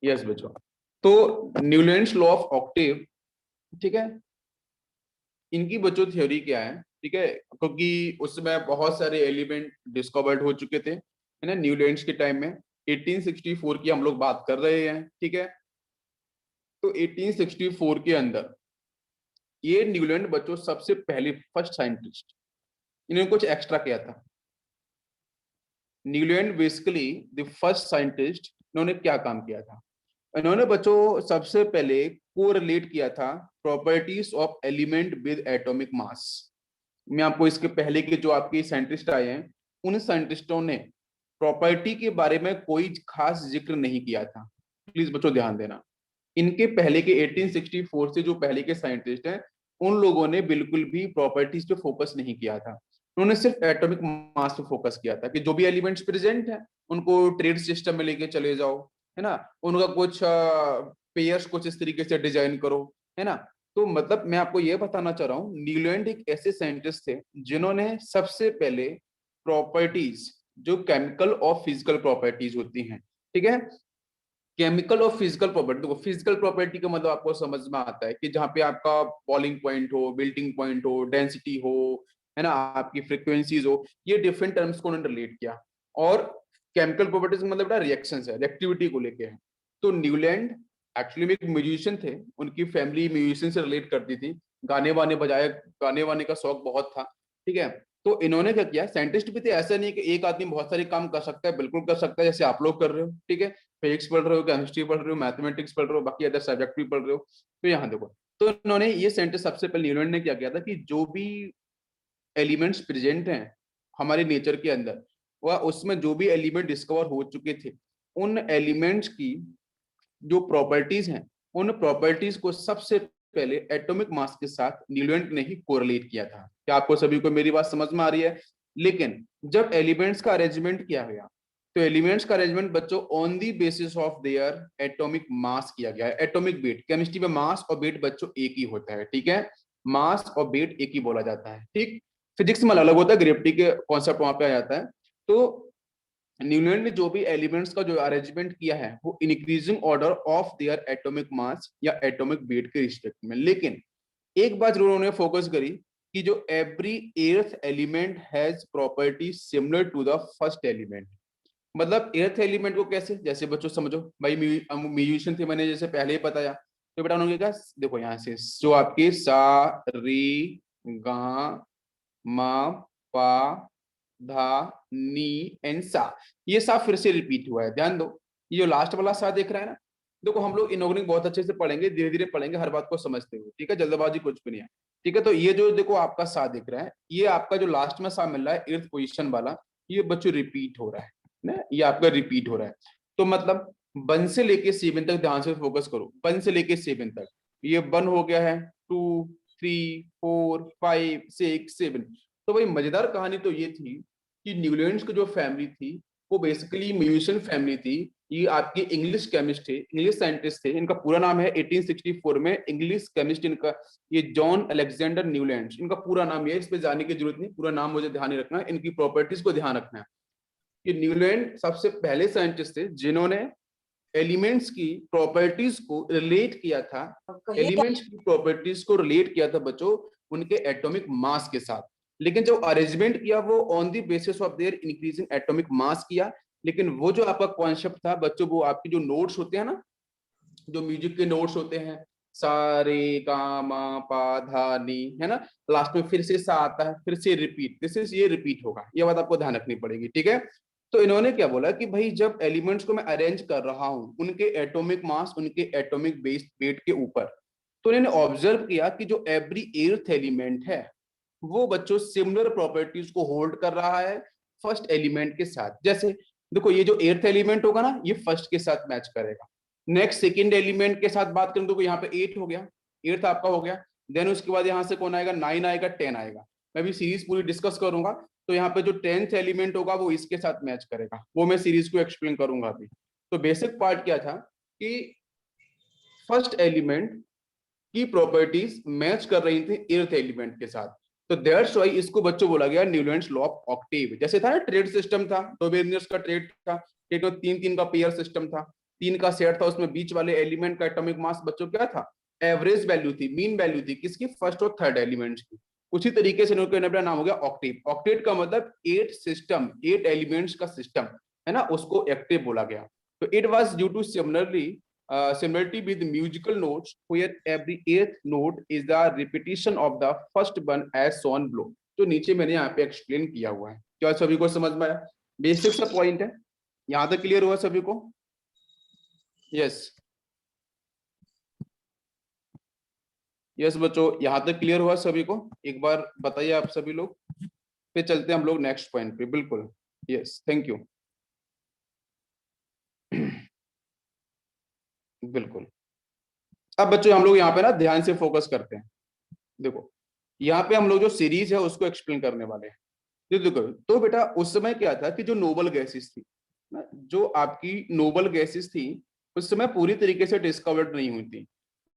Yes बच्चों, तो Newlands law of Octave, ठीक है, इनकी बच्चों थ्योरी क्या है, ठीक है, क्योंकि उसमें बहुत सारे एलिमेंट डिस्कवर्ड हो चुके थे, है ना, न्यूलैंड्स के टाइम में। 1864 की हम लोग बात कर रहे हैं, ठीक है। तो 1864 के अंदर ये न्यूलैंड बच्चों सबसे पहले फर्स्ट साइंटिस्ट, इन्होंने कुछ एक्स्ट्रा किया था। Newland basically the first scientist, इन्होंने क्या काम किया था, इन्होंने बच्चों सबसे पहले कोरिलेट किया था properties of element with atomic mass. मैं आपको इसके पहले के जो आपके साइंटिस्ट आए हैं, उन साइंटिस्टों ने प्रॉपर्टी के बारे में कोई खास जिक्र नहीं किया था। प्लीज बच्चों ध्यान देना, इनके पहले के 1864 से जो पहले के साइंटिस्ट हैं, उन लोगों ने बिल्कुल भी प्रॉपर्टीज पे फोकस नहीं किया था। उन्होंने सिर्फ एटॉमिक मास पे फोकस किया था कि जो भी एलिमेंट्स प्रेजेंट हैं उनको ट्रेड सिस्टम में लेके चले जाओ, है ना, उनका कुछ पेयर्स कुछ इस तरीके से डिजाइन करो, है ना। तो मतलब मैं आपको ये बताना चाह रहा हूँ, न्यूलैंड एक ऐसे साइंटिस्ट थे जिन्होंने सबसे पहले प्रॉपर्टीज, जो केमिकल और फिजिकल प्रॉपर्टीज होती हैं, ठीक है, केमिकल और फिजिकल प्रॉपर्टी, देखो फिजिकल प्रॉपर्टी का मतलब आपको समझ में आता है कि जहाँ पे आपका बॉइलिंग पॉइंट हो, बिल्टिंग पॉइंट हो, डेंसिटी हो, है ना, आपकी फ्रिक्वेंसीज हो, ये डिफरेंट टर्म्स को उन्होंने रिलेट किया। और केमिकल प्रॉपर्टीज का मतलब रिएक्शन है, रिएक्टिविटी को लेके है। तो न्यूलैंड एक्चुअली में एक म्यूजिशियन थे, उनकी फैमिली म्यूजिशियन से रिलेट करती थी, गाने वाने बजाए, गाने वाने का शौक बहुत था, ठीक है। तो इन्होंने क्या किया, साइंटिस्ट भी थे, ऐसा नहीं कि एक आदमी बहुत सारे काम कर सकता है, बिल्कुल कर सकता है, जैसे आप लोग कर रहे हो, ठीक है, फिजिक्स पढ़ रहे हो, केमिस्ट्री पढ़ रहे हो, मैथमेटिक्स पढ़ रहे हो, बाकी अदर सब्जेक्ट भी पढ़ रहे हो। तो यहाँ देखो, तो इन्होंने ये सेंटेंस सबसे पहले न्यूलैंड ने क्या किया था कि जो भी एलिमेंट्स प्रेजेंट हैं हमारे नेचर के अंदर, वह उसमें जो भी एलिमेंट डिस्कवर हो चुके थे, उन एलिमेंट्स की जो प्रॉपर्टीज हैं, उन प्रॉपर्टीज को सबसे पहले एटॉमिक मास के साथ न्यूलैंड ने ही कोरिलेट किया था। क्या आपको सभी को मेरी बात समझ में आ रही है? लेकिन जब एलिमेंट्स का अरेंजमेंट किया गया, तो एलिमेंट्स का अरेंजमेंट बच्चों on the basis of their atomic मास किया गया है। एटॉमिक वेट, केमिस्ट्री में मास और वेट बच्चों एक ही होता है, ठीक है, मास और वेट एक ही बोला जाता है, ठीक। फिजिक्स में अलग होता है, ग्रेविटी के कॉन्सेप्ट वहां पे आ जाता है। तो न्यूलैंड ने जो भी एलिमेंट्स का जो अरेंजमेंट किया है वो increasing order of their atomic मास या एटॉमिक वेट के रिस्पेक्ट में। लेकिन एक बात जरूर उन्होंने फोकस करी कि जो every earth element has property similar to the first element. मतलब एर्थ एलिमेंट को कैसे, जैसे बच्चों समझो भाई, म्यूजिशियन थे, मैंने जैसे पहले ही बताया, तो बेटा उन्होंने क्या, देखो यहाँ से जो आपके सा री गा मा पा धा नी एंड सा, ये सा फिर से रिपीट हुआ है, ध्यान दो। ये जो लास्ट वाला सा देख रहा है ना, देखो हम लोग इनऑर्गेनिक बहुत अच्छे से पढ़ेंगे, धीरे धीरे पढ़ेंगे, हर बात को समझते हुए, ठीक है, जल्दबाजी कुछ भी नहीं है, ठीक है। तो ये जो देखो आपका सा दिख रहा है, ये आपका जो लास्ट में सा मिल रहा है एर्थ पोजिशन वाला, ये बच्चों रिपीट हो रहा है ना, ये आपका रिपीट हो रहा है। तो मतलब 1 से लेके 7 तक ध्यान से फोकस करो, 1 से लेके 7 तक, ये 1 हो गया है, 2 3 4 5 6 7। तो भाई मजेदार कहानी तो ये थी कि न्यूलैंड्स की जो फैमिली थी वो बेसिकली म्यूजिशियन फैमिली थी। ये आपके इंग्लिश केमिस्ट थे, इंग्लिश साइंटिस्ट थे, इनका पूरा नाम है 1864 में इंग्लिश केमिस्ट इनका, ये जॉन अलेक्जेंडर न्यूलैंड्स इनका पूरा नाम है, इस पे जाने की जरूरत नहीं, पूरा नाम मुझे ध्यान ही रखना है, इनकी प्रॉपर्टीज को ध्यान रखना है। ये न्यूलैंड सबसे पहले साइंटिस्ट थे जिन्होंने एलिमेंट्स की प्रॉपर्टीज को रिलेट किया था, एलिमेंट्स की प्रॉपर्टीज को रिलेट किया था बच्चों उनके एटॉमिक मास के साथ। लेकिन जो अरेंजमेंट किया वो on the basis of their increasing atomic mass किया। लेकिन वो जो आपका कॉन्सेप्ट था बच्चों, वो आपके जो नोट्स होते हैं ना, जो म्यूजिक के नोट्स होते हैं, सा रे गा मा पा धा नी, है ना, लास्ट में फिर से सा आता है, फिर से रिपीट, दिस इज, ये रिपीट होगा, ये बात आपको ध्यान रखनी पड़ेगी, ठीक है। तो इन्होंने क्या बोला कि भाई जब एलिमेंट्स को मैं अरेंज कर रहा हूं उनके एटॉमिक मास, उनके एटॉमिक बेस वेट के ऊपर, तो इन्होंने ऑब्जर्व किया कि जो एवरी एर्थ एलिमेंट है वो बच्चों सिमिलर प्रॉपर्टीज को होल्ड कर रहा है फर्स्ट एलिमेंट के साथ। जैसे देखो ये जो एर्थ एलिमेंट होगा ना, ये फर्स्ट के साथ मैच करेगा। नेक्स्ट सेकंड एलिमेंट के साथ बात करें तो यहाँ पे 8 हो गया, एर्थ आपका हो गया। देन उसके बाद यहाँ से कौन आएगा, 9 आएगा, 10 आएगा। मैं भी सीरीज पूरी डिस्कस करूंगा, तो यहाँ पे जो 10th एलिमेंट होगा वो इसके साथ मैच करेगा, वो मैं सीरीज को एक्सप्लेन करूंगा अभी। तो बेसिक पार्ट क्या था कि फर्स्ट एलिमेंट की प्रॉपर्टीज मैच कर रही थी एर्थ एलिमेंट के साथ। तो दैट्स व्हाई इसको बच्चों बोला गया न्यूलैंड्स लॉ ऑफ ऑक्टेव। जैसे था ना ट्रेड सिस्टम था, दो बिजनेस का ट्रेड था, एक तो 3-3 का पेयर सिस्टम था, तीन का सेट था, उसमें बीच वाले एलिमेंट का एटॉमिक मास बच्चों क्या था, एवरेज वैल्यू थी, मीन वैल्यू थी किसकी, फर्स्ट और थर्ड एलिमेंट्स की। उसी तरीके से इनका नाम हो गया ऑक्टेट। ऑक्टेट का मतलब 8 सिस्टम, 8 एलिमेंट्स का सिस्टम है ना, उसको ऑक्टेव बोला गया। तो it was due to similarity with musical notes where every eighth note is the repetition of the first one as shown below। तो नीचे मैंने यहाँ पे एक्सप्लेन किया हुआ है। क्या सभी को समझ में आया? बेसिक सा पॉइंट है, यहाँ तक क्लियर हुआ सभी को? यस यस बच्चों, यहाँ तक क्लियर हुआ सभी को? एक बार बताइए आप सभी लोग, फिर चलते हैं हम लोग नेक्स्ट पॉइंट पे। बिल्कुल, यस, थैंक यू। बिल्कुल। अब बच्चों हम लोग यहाँ पे ना ध्यान से फोकस करते हैं। देखो यहाँ पे हम लोग जो सीरीज है उसको एक्सप्लेन करने वाले हैं। देखो तो बेटा उस समय क्या था कि जो नोबल गैसेस थी ना, जो आपकी नोबल गैसेस थी उस समय पूरी तरीके से डिस्कवर्ड नहीं हुई थी,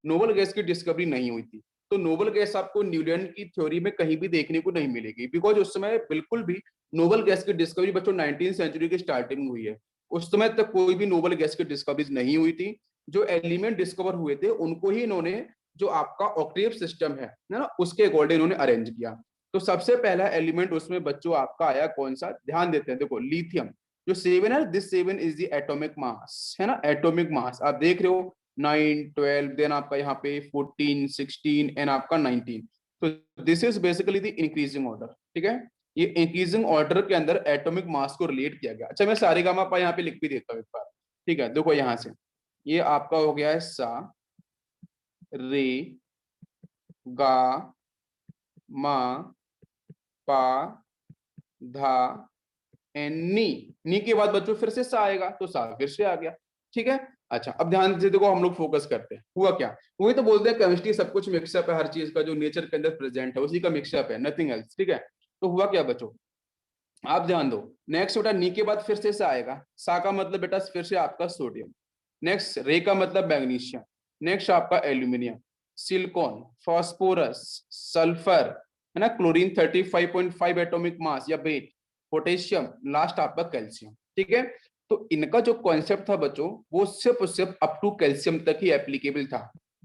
नोबल गैस की डिस्कवरी नहीं हुई थी। तो नोबल गैस आपको न्यूटन की थ्योरी में कहीं भी देखने को नहीं मिलेगी, बिकॉज उस समय बिल्कुल भी नोबल गैस की डिस्कवरी बच्चों 19वीं सेंचुरी की स्टार्टिंग हुई है। उस समय तक कोई भी नोबल गैस की डिस्कवरी नहीं हुई थी। जो एलिमेंट डिस्कवर हुए थे उनको ही इन्होंने जो आपका ऑक्टेव सिस्टम है ना, उसके अकॉर्डिंग इन्होंने अरेंज किया। तो सबसे पहला एलिमेंट उसमें बच्चों आपका आया कौन सा, ध्यान देते हैं। देखो लिथियम जो 7 है, दिस 7 इज द एटॉमिक मास है ना, एटॉमिक मास आप देख रहे हो 9 12, देन आपका यहाँ पे 14 16 एंड आपका 19। तो this is basically the increasing order. ठीक है, ये इंक्रीजिंग ऑर्डर के अंदर एटॉमिक मास को रिलेट किया गया। अच्छा मैं सारे गामा पा यहाँ पे लिख भी देता हूँ एक बार। ठीक है, देखो यहाँ से ये आपका हो गया है सा रे गा मा पा धा एंड नी। नी के बाद बच्चों फिर से सा आएगा, तो सा फिर से आ गया। ठीक है, अच्छा अब ध्यान से देखो हम लोग फोकस करते हैं। हुआ क्या, वही तो बोलते हैं केमिस्ट्री सब कुछ मिक्सअप है, हर चीज का जो नेचर के अंदर प्रेजेंट है उसी का मिक्सअप है, नथिंग एल्स। ठीक है, तो हुआ क्या बच्चों, आप ध्यान दो। नेक्स्ट बेटा नी के बाद फिर से सा आएगा, सा का मतलब बेटा फिर से आपका सोडियम। नेक्स्ट रे का मतलब मैग्नीशियम। नेक्स्ट आपका एल्यूमिनियम, सिलिकॉन, फास्फोरस, सल्फर है ना, क्लोरीन 35.5 एटॉमिक मास या वेट, पोटेशियम, लास्ट आपका कैल्शियम। ठीक है, तो इनका जो कॉन्सेप्ट था बच्चों वो सिर्फ और सिर्फ अप टू कैल्शियम तक ही एप्लीकेबल था।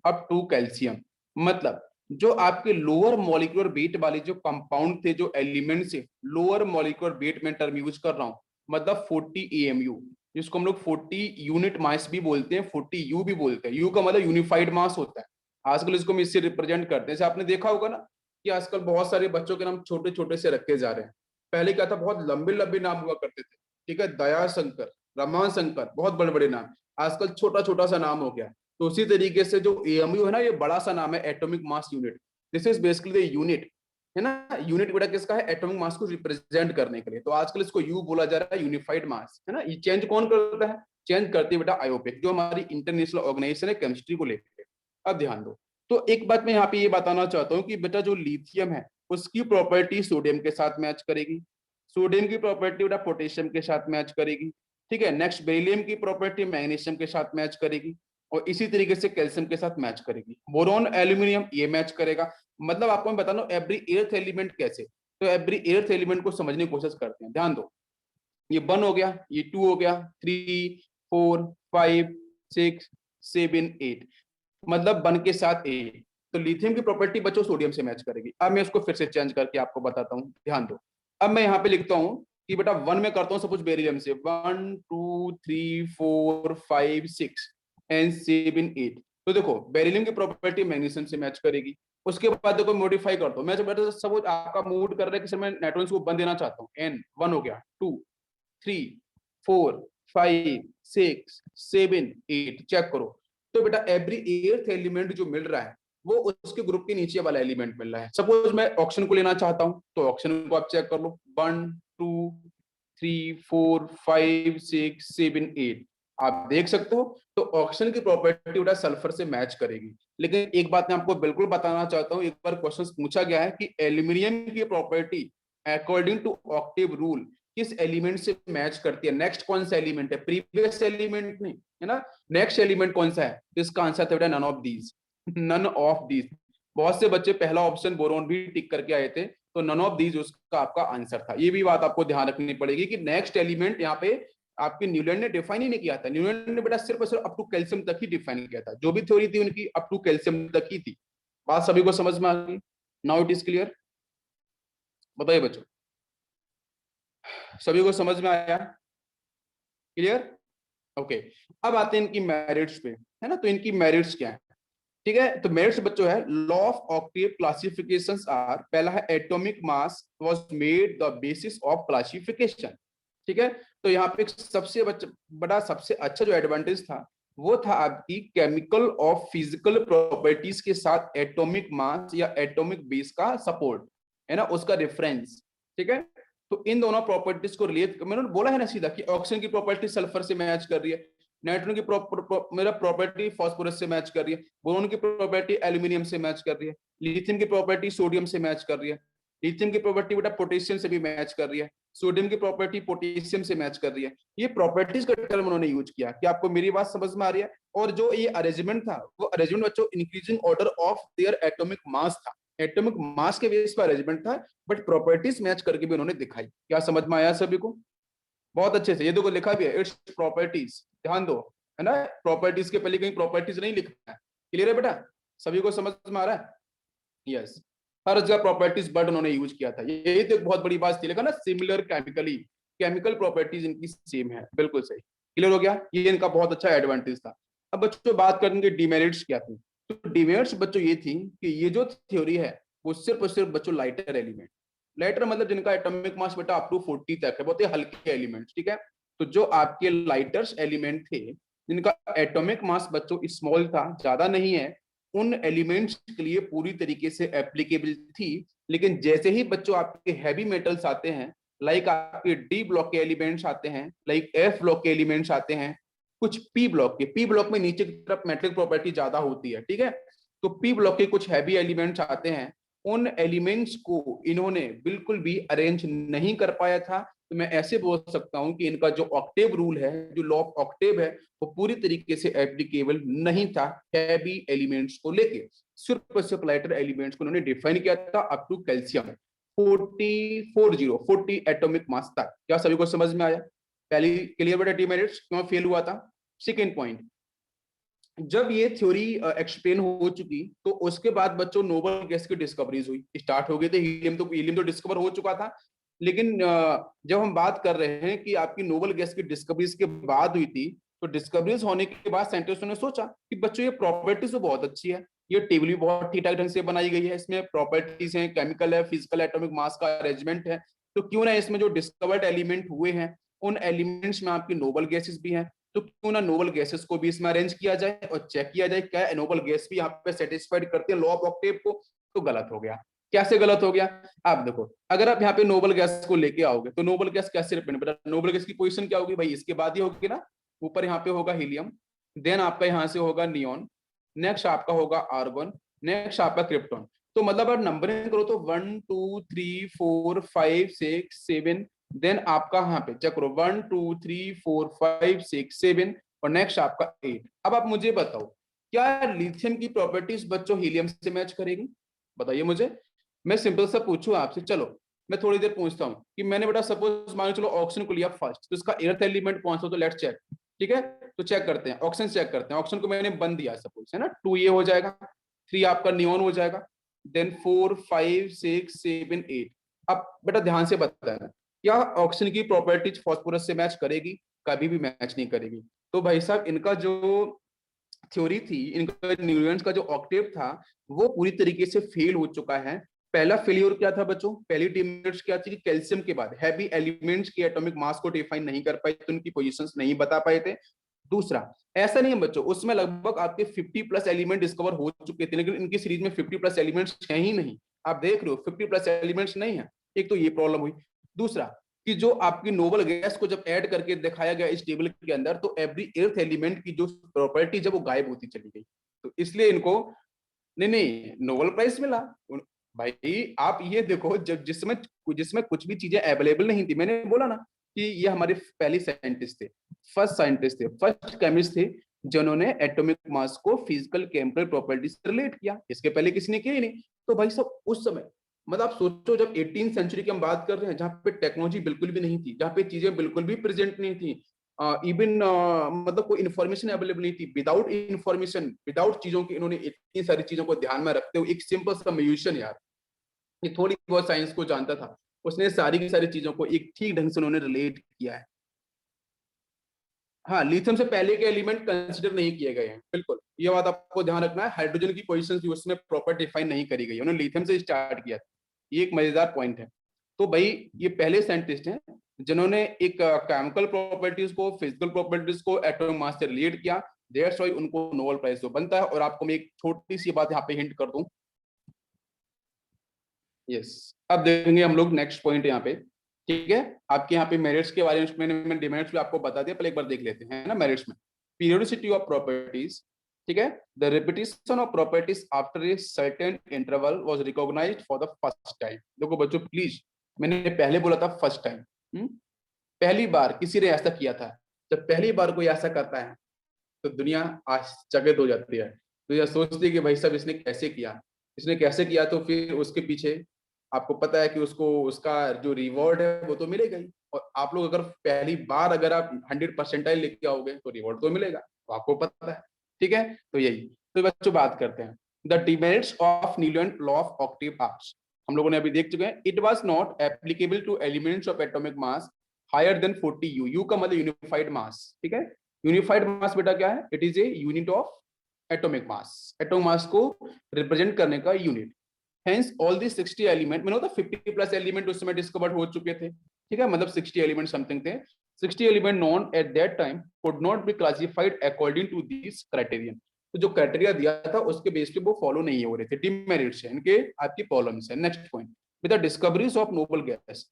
अप टू कैल्शियम मतलब जो आपके लोअर मॉलिक्यूलर वेट वाले जो कंपाउंड थे, जो एलिमेंट से लोअर मॉलिक्यूलर वेट में टर्म यूज कर रहा हूं, मतलब 40 AMU, जिसको हम लोग 40 यूनिट मास भी बोलते हैं, 40 यू भी बोलते हैं। यू का मतलब यूनिफाइड मास होता है। आजकल इसको हम इससे रिप्रेजेंट करते हैं। जैसे आपने देखा होगा ना कि आजकल बहुत सारे बच्चों के नाम छोटे छोटे से रखे जा रहे हैं। पहले क्या था, बहुत लंबे लंबे नाम हुआ करते थे। ठीक है, दया शंकर, रमा शंकर, बहुत बड़े बड़े नाम। आजकल छोटा छोटा सा नाम हो गया। तो उसी तरीके से जो AMU है ना, ये बड़ा सा नाम है, atomic mass unit. This is basically the unit है ना। यूनिट बेटा किसका है, एटॉमिक मास को रिप्रेजेंट करने के लिए। तो आजकल इसको यू बोला जा रहा है, यूनिफाइड मास है ना। ये चेंज कौन करता है, चेंज करती है बेटा आईओपेक, जो हमारी इंटरनेशनल ऑर्गेनाइजेशन है केमिस्ट्री को लेकर। अब ध्यान दो, तो एक बात मैं यहाँ पे ये बताना चाहता हूँ कि बेटा जो लिथियम है उसकी प्रॉपर्टी सोडियम के साथ मैच करेगी, सोडियम की प्रॉपर्टी बेटा पोटेशियम के साथ मैच करेगी। ठीक है, नेक्स्ट बेरिलियम की प्रॉपर्टी मैग्नीशियम के साथ मैच करेगी, और इसी तरीके से कैल्शियम के साथ मैच करेगी। बोरॉन एल्यूमिनियम ये मैच करेगा। मतलब आपको मैं बताना एवरी एर्थ एलिमेंट कैसे, तो एवरी एर्थ एलिमेंट को समझने की कोशिश करते हैं। ध्यान दो, ये 1 हो गया, ये 2 हो गया, 3 4 5 6 7 8, मतलब 1 के साथ 8। तो लिथियम की प्रॉपर्टी बच्चों सोडियम से मैच करेगी। अब मैं इसको फिर से चेंज करके आपको बताता हूँ, ध्यान दो। अब मैं यहाँ पे लिखता हूँ कि बेटा 1 में करता हूँ सपोज बेरिलियम से, 1 2 3 4 5 6 एंड 7 8। तो देखो बेरिलियम की प्रॉपर्टी मैग्नीशियम से मैच करेगी। उसके बाद देखो मॉडिफाई करता हूँ मैं, जब सपोज आपका मूड कर रहा है कि सर मैं नाइट्रोजन को 1 देना चाहता हूँ, एन 1 हो गया, 2 3 4 5 6 7 8, चेक करो। तो बेटा एवरी एर्थ एलिमेंट जो मिल रहा है वो उसके ग्रुप के नीचे वाला एलिमेंट मिल रहा है। सपोज मैं ऑक्सीजन को लेना चाहता हूं, तो ऑक्सीजन को आप चेक कर लो, 1 2 3 4 5 6 7 8, आप देख सकते हो। तो ऑक्सीजन की प्रॉपर्टी बेटा सल्फर से मैच करेगी। लेकिन एक बात मैं आपको बिल्कुल बताना चाहता हूँ, एक बार क्वेश्चन पूछा गया है कि एल्यूमिनियम की property according to octave rule किस एलिमेंट से मैच करती है। नेक्स्ट कौन सा एलिमेंट है, प्रीवियस एलिमेंट नहीं है ना, नेक्स्ट एलिमेंट कौन सा है। इसका आंसर था बेटा none of these, none of these. बहुत से बच्चे पहला ऑप्शन बोरोन भी टिक करके आए थे, तो नन ऑफ दीज उसका आपका आंसर था। ये भी बात आपको ध्यान रखनी पड़ेगी कि नेक्स्ट एलिमेंट यहाँ पे आपके न्यूलैंड ने डिफाइन ही नहीं किया था। न्यूलैंड ने बेटा सिर्फ और सिर्फ अप टू कैल्शियम तक ही डिफाइन किया था, जो भी थ्योरी थी उनकी अप टू कैल्शियम तक ही थी। बात सभी को समझ में आ गई? Now it is clear? बताइए बच्चों, सभी को समझ में आया? क्लियर? ओके। अब आते हैं इनकी मेरिट्स पे, है ना। तो इनकी मेरिट्स क्या है? ठीक है, तो मेरिट्स बच्चों है, law of octave classifications are, पहला है atomic mass was made the basis of classification. ठीक है, तो यहाँ पे सबसे बड़ा सबसे अच्छा जो एडवांटेज था वो था आपकी केमिकल और फिजिकल प्रॉपर्टीज के साथ एटॉमिक मास या एटॉमिक बेस का सपोर्ट, है ना, उसका रेफरेंस। ठीक है, तो इन दोनों प्रॉपर्टीज को रिलेट, मैंने बोला है ना सीधा कि ऑक्सीजन की प्रॉपर्टी सल्फर से मैच कर रही है, नाइट्रोजन की मेरा प्रॉपर्टी फास्फोरस से मैच कर रही है, बोरोन की प्रॉपर्टी एल्यूमिनियम से मैच कर रही है, लिथियम की प्रॉपर्टी सोडियम से मैच कर रही है, लिथियम की प्रॉपर्टी बेटा पोटेशियम से भी मैच कर रही है, सोडियम की प्रॉपर्टी पोटेशियम से मैच कर रही है। ये प्रॉपर्टीज का टर्म उन्होंने यूज किया। क्या आपको मेरी बात समझ में आ रही है? और जो ये अरेंजमेंट था वो अरेंजमेंट बच्चों increasing order of their atomic मास था, एटॉमिक मास के बेस पर अरेंजमेंट था, बट प्रॉपर्टीज मैच करके भी उन्होंने दिखाई। क्या समझ में आया सभी को? बहुत अच्छे से, ये देखो लिखा भी है इट्स प्रॉपर्टीज, ध्यान दो, है ना। प्रॉपर्टीज के पहले कहीं प्रॉपर्टीज नहीं लिखा है। क्लियर है बेटा? सभी को समझ में आ रहा है? यस, हर जगह प्रॉपर्टीज वर्ड उन्होंने यूज किया था। ये तो एक बहुत बड़ी बात थी, लिखा ना सिमिलर केमिकली, केमिकल प्रॉपर्टीज इनकी सेम है। बिल्कुल सही, क्लियर हो गया? ये इनका बहुत अच्छा एडवांटेज था। अब बच्चों बात करेंगे डिमेरिट्स क्या थी। तो डिमेरिट्स बच्चों ये थी कि ये जो थ्योरी है वो सिर्फ और सिर्फ बच्चों लाइटर एलिमेंट, लाइटर मतलब जिनका एटॉमिक मास बेटा अप टू 40 तक है, बहुत ही हल्के एलिमेंट्स। ठीक है, तो जो आपके लाइटर्स एलिमेंट थे जिनका एटॉमिक मास बच्चों स्मॉल था, ज्यादा नहीं है, उन एलिमेंट्स के लिए पूरी तरीके से एप्लीकेबल थी। लेकिन जैसे ही बच्चों आपके हैवी मेटल्स आते हैं, लाइक आपके डी ब्लॉक के एलिमेंट्स आते हैं, लाइक एफ ब्लॉक के एलिमेंट्स आते हैं, कुछ पी ब्लॉक के, पी ब्लॉक में नीचे की तरफ मेटलिक प्रॉपर्टी ज्यादा होती है। ठीक है, तो पी ब्लॉक के कुछ हैवी एलिमेंट्स आते हैं, उन एलिमेंट्स को इन्होंने बिल्कुल भी अरेंज नहीं कर पाया था। तो मैं ऐसे बोल सकता हूं कि इनका जो ऑक्टेव रूल है, जो लॉ ऑफ ऑक्टेव है, वो पूरी तरीके से एप्लीकेबल नहीं था हैवी एलिमेंट्स को लेके। सिर्फ सिर्फ लाइटर एलिमेंट्स को उन्होंने डिफाइन किया था up to calcium 40 atomic mass तक। क्या सभी को समझ में आया? पहली क्लियर बेटा डिमेरिट्स क्यों फेल हुआ था। सेकेंड पॉइंट, जब ये थ्योरी एक्सप्लेन हो चुकी तो उसके बाद बच्चों नोबल गैस की डिस्कवरीज हुई, स्टार्ट हो गए थे। हीलियम तो डिस्कवर हो चुका था, लेकिन जब हम बात कर रहे हैं कि आपकी नोबल गैस की डिस्कवरीज के बाद हुई थी, तो डिस्कवरीज होने के बाद साइंटिस्टों ने सोचा कि बच्चों ये प्रॉपर्टीज तो बहुत अच्छी है, ये टेबल भी बहुत ठीक ठाक ढंग से बनाई गई है, इसमें प्रॉपर्टीज हैं, केमिकल है, फिजिकल एटॉमिक मास का अरेंजमेंट है, तो क्यों ना इसमें जो डिस्कवर्ड एलिमेंट हुए हैं उन एलिमेंट्स में आपकी नोबल गैसेस भी हैं, तो क्यों ना नोबल गैसेस को भी इसमें अरेंज किया जाए और चेक किया जाए क्या नोबल गैस भी यहाँ पे सेटिस्फाइड करते हैं लॉ ऑफ ऑक्टेव को। तो गलत हो गया। कैसे गलत हो गया? आप देखो, अगर आप यहाँ पे नोबल गैस को लेके आओगे तो नोबल गैस कैसे रिप्रेजेंट, बेटा नोबल गैस की पोजीशन क्या होगी भाई, इसके बाद ही होगी ना। ऊपर यहाँ पे होगा हीलियम, देन आपका यहाँ से होगा नियोन, नेक्स्ट आपका होगा आर्गन, नेक्स्ट आपका क्रिप्टॉन। तो मतलब अगर नंबरिंग करो तो 1 2 3 4 5 6 7, देन आपका यहाँ पे चेक करो 1 2 3 4 5 6 7 और नेक्स्ट आपका 8। अब आप मुझे बताओ क्या लिथियम की प्रॉपर्टीज बच्चों हीलियम से मैच करेगी? बताइए मुझे। मैं सिंपल सा पूछूं आपसे, चलो मैं थोड़ी देर पूछता हूँ कि मैंने बेटा सपोज मान चलो ऑक्सीजन को लिया फर्स्ट, तो इसका एर्थ एलिमेंट कौन सा, तो लेट्स चेक। ठीक है, तो चेक करते हैं, ऑक्सीजन चेक करते हैं। ऑक्सीजन को मैंने बंद दिया सपोज, है ना, 2 ये हो जाएगा, 3 आपका नियोन हो जाएगा, देन 4 5 6 7 8। अब बेटा ध्यान से बताना, क्या ऑक्सीजन की प्रॉपर्टीज फास्फोरस से मैच करेगी? कभी भी मैच नहीं करेगी। तो भाई साहब इनका जो थ्योरी थी, इनका न्यूटन का जो ऑक्टेव था वो पूरी तरीके से फेल हो चुका है। पहला फेलियर क्या था बच्चों, पहली डिमेरिट्स क्या थी कि कैल्शियम के बाद हैवी एलिमेंट्स के एटॉमिक मास को डिफाइन नहीं कर पाए थे, उनकी पोजीशंस नहीं बता पाए थे। दूसरा, ऐसा नहीं है बच्चों, उसमें लगभग आपके 50 प्लस एलिमेंट डिस्कवर हो चुके थे, लेकिन इनकी सीरीज में 50 प्लस एलिमेंट्स है ही नहीं। आप देख रहे हो 50 प्लस एलिमेंट्स नहीं है, एक तो ये प्रॉब्लम हुई। दूसरा कि जो आपकी नोबल गैस को जब ऐड करके दिखाया गया इस टेबल के अंदर, तो एवरी एर्थ एलिमेंट की जो प्रॉपर्टी जब वो गायब होती चली गई, तो इसलिए इनको नहीं नहीं नोबेल प्राइज मिला। भाई आप ये देखो, जब जिसमें जिसमें कुछ भी चीजें अवेलेबल नहीं थी, मैंने बोला ना कि ये हमारे पहले साइंटिस्ट थे, फर्स्ट साइंटिस्ट थे, फर्स्ट केमिस्ट थे जिन्होंने एटॉमिक मास को फिजिकल केमिकल प्रॉपर्टी से रिलेट किया। इसके पहले किसी ने किया ही नहीं। तो भाई सब उस समय, मतलब आप सोचो जब 18th सेंचुरी की हम बात कर रहे हैं, जहाँ पे टेक्नोलॉजी बिल्कुल भी नहीं थी, जहाँ पे चीजें बिल्कुल भी प्रेजेंट नहीं थी, इवन मतलब कोई इन्फॉर्मेशन अवेलेबल नहीं थी, विदाउट इन्फॉर्मेशन, विदाउट चीजों की इन्होंने इतनी सारी चीजों को ध्यान में रखते हुए एक सिंपल सा म्यूजिशियन यार, ये थोड़ी बहुत साइंस को जानता था, उसने सारी की सारी चीजों को एक ठीक ढंग से उन्होंने रिलेट किया है। हाँ, लिथियम से पहले के एलिमेंट कंसिडर नहीं किए गए हैं, बिल्कुल ये बात आपको ध्यान रखना है। हाइड्रोजन की पोजीशन भी उसमें प्रॉपर डिफाइन नहीं करी गई, उन्होंने लिथियम से स्टार्ट किया था, ये एक मजेदार पॉइंट है। तो भाई ये पहले साइंटिस्ट हैं जिन्होंने एक केमिकल प्रॉपर्टीज को, फिजिकल प्रॉपर्टीज को एटॉमिक मास से रिलेट किया, दैट्स व्हाई उनको नोबेल प्राइज तो बनता है। और आपको मैं एक छोटी सी बात यहाँ पे हिंट कर दूं, यस, अब देखेंगे हम लोग नेक्स्ट पॉइंट यहाँ पे, ठीक है। आपके यहाँ पे मेरिट्स के बारे में मैंने डिमेरिट्स भी आपको बता दिया, पहले एक बार देख लेते हैं, है ना। मेरिट्स में पीरियोडिसिटी ऑफ प्रॉपर्टीज, ठीक है, the repetition of properties after a certain interval was recognised for the first time. देखो बच्चों प्लीज, मैंने पहले बोला था फर्स्ट टाइम, पहली बार किसी ने ऐसा किया था। जब पहली बार कोई ऐसा करता है तो दुनिया आश्चर्यचकित हो जाती है, तो यह सोचती है कि भाई साहब इसने कैसे किया, इसने कैसे किया, तो फिर उसके पीछे आपको पता है कि उसको उसका जो रिवॉर्ड है वो तो मिलेगा ही। और आप लोग अगर पहली बार अगर आप 100% लेके आओगे तो रिवॉर्ड तो मिलेगा, तो आपको पता है, ठीक है। तो यही, तो बच्चों बात करते हैं the demerits of Newton law of octave ours, हम लोगों ने अभी देख चुके हैं। It was not applicable to elements of atomic mass higher than 40 U, U का मतलब यूनिफाइड मास, ठीक है। यूनिफाइड मास बेटा क्या है, it is a unit of atomic mass, atomic mass को रिप्रेजेंट करने का unit. Hence all the 60 element, मैंने होता 50 प्लस एलिमेंट उस समय डिस्कवर्ड हो चुके थे, ठीक है, मतलब 60 एलिमेंट समथिंग थे। 60 element known at that time could not be classified according to this criterion, तो जो क्राइटेरिया दिया था उसके बेस पे वो फॉलो नहीं हो रहे थे, डिमेरिट्स है इनके, आपकी प्रॉब्लम्स है। Next point, with the discoveries of noble gas,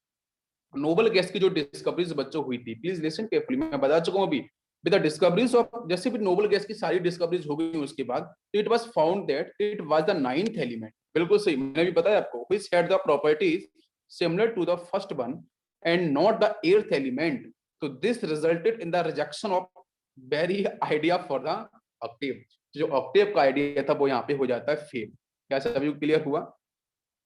noble gas की जो डिस्कवरीज बच्चों हुई थी, प्लीज लिसन केयरफुली, मैं बता चुका हूं अभी। विद द डिस्कवरीज ऑफ, जैसे भी नोबल गैस की सारी डिस्कवरीज हो गई उसके बाद, it was found that it was the 9th element, बिल्कुल सही, मैंने भी बताया आपको, which had the properties similar to the first one and not the 8th element. तो this resulted in the rejection of very idea for the octave, जो octave का idea था वो यहाँ पे हो जाता है फेल। क्या सभी क्लियर हुआ?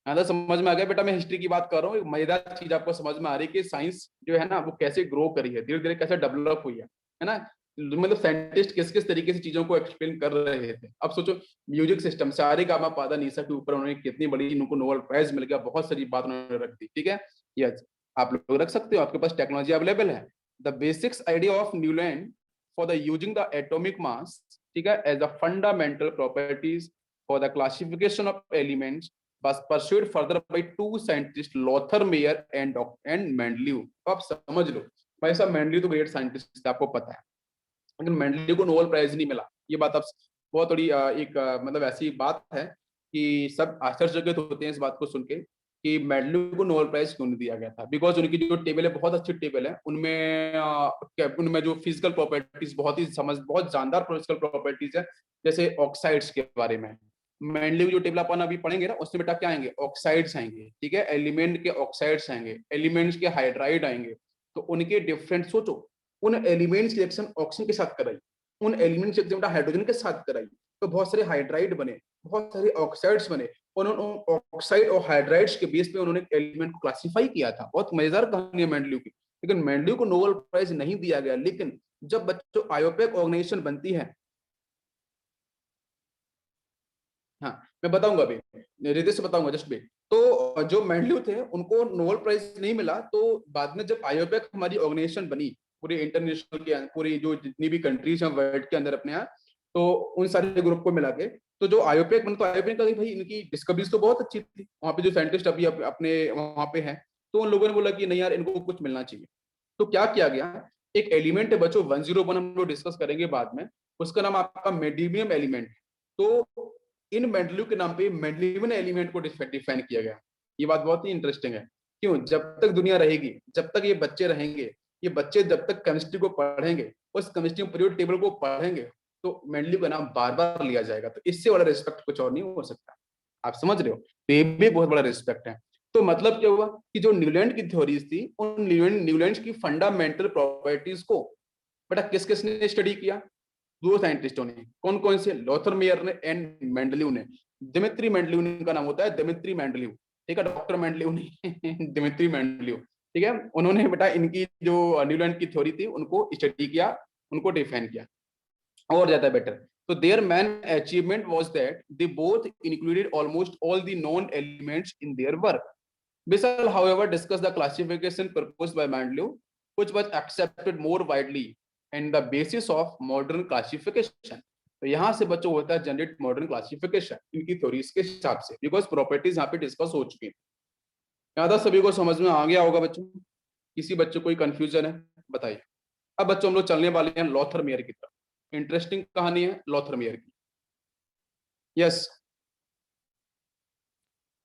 हाँ तो समझ में आ गया बेटा, मैं हिस्ट्री की बात कर रहा हूँ, एक मजेदार चीज आपको समझ में आ रही है कि साइंस जो है ना वो कैसे ग्रो करी है, धीरे धीरे कैसे डेवलप हुई है ना। मतलब साइंटिस्ट किस किस तरीके से चीजों को एक्सप्लेन कर रहे थे। अब सोचो म्यूजिक सिस्टम सारेगामा पादा निसा के ऊपर उन्होंने कितनी बड़ी, इनको नोबेल प्राइज मिल गया, बहुत सारी बात उन्होंने रख दी, ठीक है। यस, आप लोग रख सकते हो, आपके पास टेक्नोलॉजी अवेलेबल है। The basics idea of Newland for the using the atomic mass, ठीक है, as the fundamental properties for the classification of elements was pursued further by two scientists, Lothar Meyer and Mendeleev। तो आप समझ लो भाई साहब, Mendeleev तो great scientist थे, आपको पता है, लेकिन मेंडलीव को नोबेल प्राइज नहीं मिला। ये बात आप बहुत थोड़ी एक मतलब ऐसी बात है कि सब आश्चर्यचकित होते हैं इस बात को सुन के कि मेंडलीव को नोबेल प्राइज क्यों नहीं दिया गया था। बिकॉज उनकी जो टेबल है बहुत अच्छी टेबल है, उनमें जो फिजिकल प्रॉपर्टीज बहुत ही बहुत जानदार फिजिकल प्रॉपर्टीज है, जैसे ऑक्साइड्स के बारे में। मेंडलीव जो टेबल अपन अभी पढ़ेंगे ना उसमें बेटा क्या आएंगे, ऑक्साइड्स आएंगे, ठीक है, एलिमेंट के ऑक्साइड्स आएंगे, एलिमेंट्स के हाइड्राइड आएंगे। तो उनके डिफरेंट सोचो, उन एलिमेंट्स की रिएक्शन ऑक्सीजन के साथ कराई, उन एलिमेंट्स की रिएक्शन हाइड्रोजन के साथ कराई, तो बहुत सारे हाइड्राइड बने, बहुत सारे ऑक्साइड्स बने। उन्होंने ऑक्साइड और हाइड्राइड्स के बेस पे उन्होंने एलिमेंट को क्लासिफाई किया था। बहुत मजेदार कहानी है मेंडलीव की, लेकिन मेंडलीव को नोबेल प्राइज नहीं दिया गया। लेकिन जब बच्चों आयोपेक ऑर्गेनाइजेशन बनती है, हाँ मैं बताऊंगा अभी, रितेश से बताऊंगा जस्ट भी। तो जो मेंडलीव थे उनको नोबेल प्राइज नहीं मिला, तो बाद में जब आईओपेक हमारी ऑर्गेनाइजेशन बनी पूरी इंटरनेशनल के, पूरी जो जितनी भी कंट्रीज हैं वर्ल्ड के अंदर अपने यहाँ, तो उन सारे ग्रुप को मिला के तो जो आईओपेक बना, तो आईओपेक का भाई इनकी डिस्कवरीज तो बहुत अच्छी थी, वहाँ पे जो साइंटिस्ट अभी अपने वहाँ पे हैं, तो उन लोगों ने बोला कि नहीं यार इनको कुछ मिलना चाहिए। तो क्या किया गया, एक एलिमेंट है बच्चों 101, हम लोग डिस्कस करेंगे बाद में, उसका नाम आपका मेडिमियम एलिमेंट। तो इन मेंडलीव के नाम पे मेंडलीवियन एलिमेंट को डिफाइन किया गया। ये बात बहुत ही इंटरेस्टिंग है, क्यों, जब तक दुनिया रहेगी, जब तक ये बच्चे रहेंगे, ये बच्चे जब तक केमिस्ट्री को पढ़ेंगे, उस केमिस्ट्री पीरियड टेबल को पढ़ेंगे, तो मेंडलीव का नाम बार बार लिया जाएगा। तो इससे बड़ा रिस्पेक्ट कुछ और नहीं हो सकता, आप समझ रहे हो, तो ये भी बहुत बड़ा रिस्पेक्ट है। तो मतलब क्या हुआ कि जो न्यूलैंड की थ्योरीज थी, उन न्यूलैंड की फंडामेंटल प्रॉपर्टीज को बेटा किस किसने स्टडी किया, दो साइंटिस्टों ने। कौन कौन से, लोथर मेयर ने एंड मेंडलीव ने। दिमित्री मेंडलीव का नाम होता है, दिमित्री मेंडलीव, ठीक है, डॉक्टर मेंडलीव नहीं दिमित्री मेंडलीव, ठीक है, उन्होंने बेटा इनकी जो न्यूलैंड की थ्योरी थी उनको स्टडी किया, उनको डिफाइन किया और ज्यादा better. So their main achievement was that they both included almost all the known elements in their work. We shall, however, discuss the classification proposed by Mendeleev, which was accepted more widely and the basis of modern classification. तो यहाँ से बच्चों होता है generate modern classification इनकी theories के हिसाब से, बिकॉज प्रॉपर्टीज यहाँ पे डिस्कस हो चुकी है। यहाँ तक सभी को समझ में आ गया होगा बच्चों? किसी बच्चे कोई कंफ्यूजन है बताइए। अब बच्चों हम लोग चलने वाले हैं लॉथरमेयर की तरफ। इंटरेस्टिंग कहानी है लॉथरमेयर की। यस,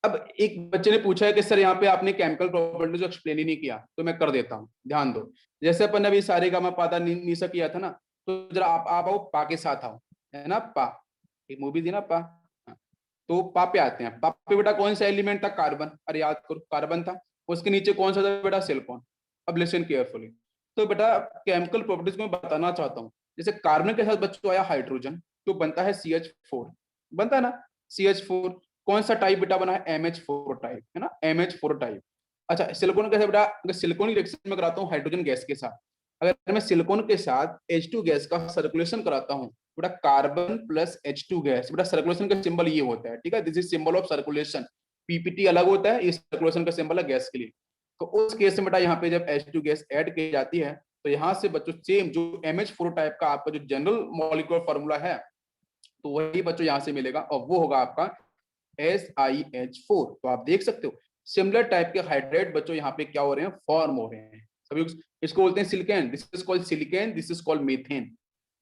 अब एक बच्चे ने पूछा है कि सर यहाँ पे आपने केमिकल प्रॉपर्टीज एक्सप्लेन ही नहीं किया, तो मैं कर देता हूँ, ध्यान दो। जैसे अपन ने अभी सारे का पादा नीसा किया था ना, तो जरा आप आओ पा के साथ आओ, है ना, पा एक मूवी थी ना पा। हाँ, तो पा पे आते हैं। पा पे बेटा कौन सा एलिमेंट था? कार्बन। अरे याद करो, कार्बन था। उसके नीचे कौन सा था बेटा? सिलिकॉन। अब लिसन केयरफुली। तो बेटा केमिकल प्रॉपर्टीज को मैं बताना चाहता हूँ। जैसे कार्बन के साथ बच्चों आया हाइड्रोजन, तो बनता है CH4, बनता है ना CH4। कौन सा टाइप बेटा बना है? MH4 टाइप, है ना, MH4 टाइप। अच्छा, सिलिकॉन कैसे बेटा? अगर सिलिकॉन रिएक्शन में कराता हूँ हाइड्रोजन गैस के साथ, अगर मैं सिलिकॉन के साथ H2 गैस का सर्कुलेशन कराता हूँ बेटा, कार्बन प्लस H2 गैस, बेटा सर्कुलेशन का सिंबल ये होता है, ठीक है, this is symbol of circulation. PPT अलग होता है, ये सर्कुलेशन का सिंबल है गैस के लिए। तो उस केस में बेटा यहाँ पे जब H2 गैस ऐड की जाती है, तो यहाँ से बच्चों सेम जो MH4 टाइप का आपका जो जनरल मॉलिक्यूलर फॉर्मूला है, तो वही बच्चों यहाँ से मिलेगा, और वो होगा आपका SiH4। तो आप देख सकते हो सिमिलर टाइप के हाइड्रेट बच्चों यहाँ पे क्या हो रहे हैं? फॉर्म हो रहे हैं सभी। इसको बोलते हैं silicon, this is called silicon, this is called methane.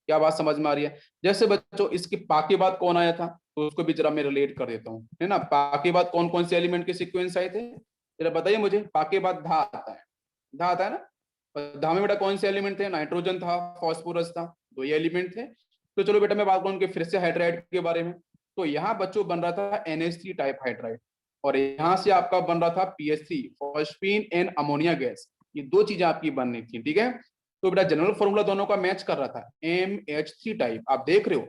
क्या बात समझ में आ रही है? जैसे बच्चों इसके पा के बाद कौन आया था, तो उसको भी जरा मैं रिलेट कर देता हूँ, है ना। पा के बाद कौन कौन से एलिमेंट के सीक्वेंस आए थे जरा बताइए मुझे। पा के बाद धा आता है, धा आता है ना। और धा में बेटा कौन से एलिमेंट थे? नाइट्रोजन था, फॉस्फोरस था, दो ये एलिमेंट थे। तो चलो बेटा मैं बात करूँ फिर से हाइड्राइड के बारे में। तो यहाँ बच्चों बन रहा था NH3 टाइप हाइड्राइड, और यहाँ से आपका बन रहा था PH3 phosphine and ammonia gas. ये दो चीजें आपकी बननी थी, ठीक है। तो बेटा जनरल फॉर्मूला दोनों का मैच कर रहा था, MH3 टाइप। आप देख रहे हो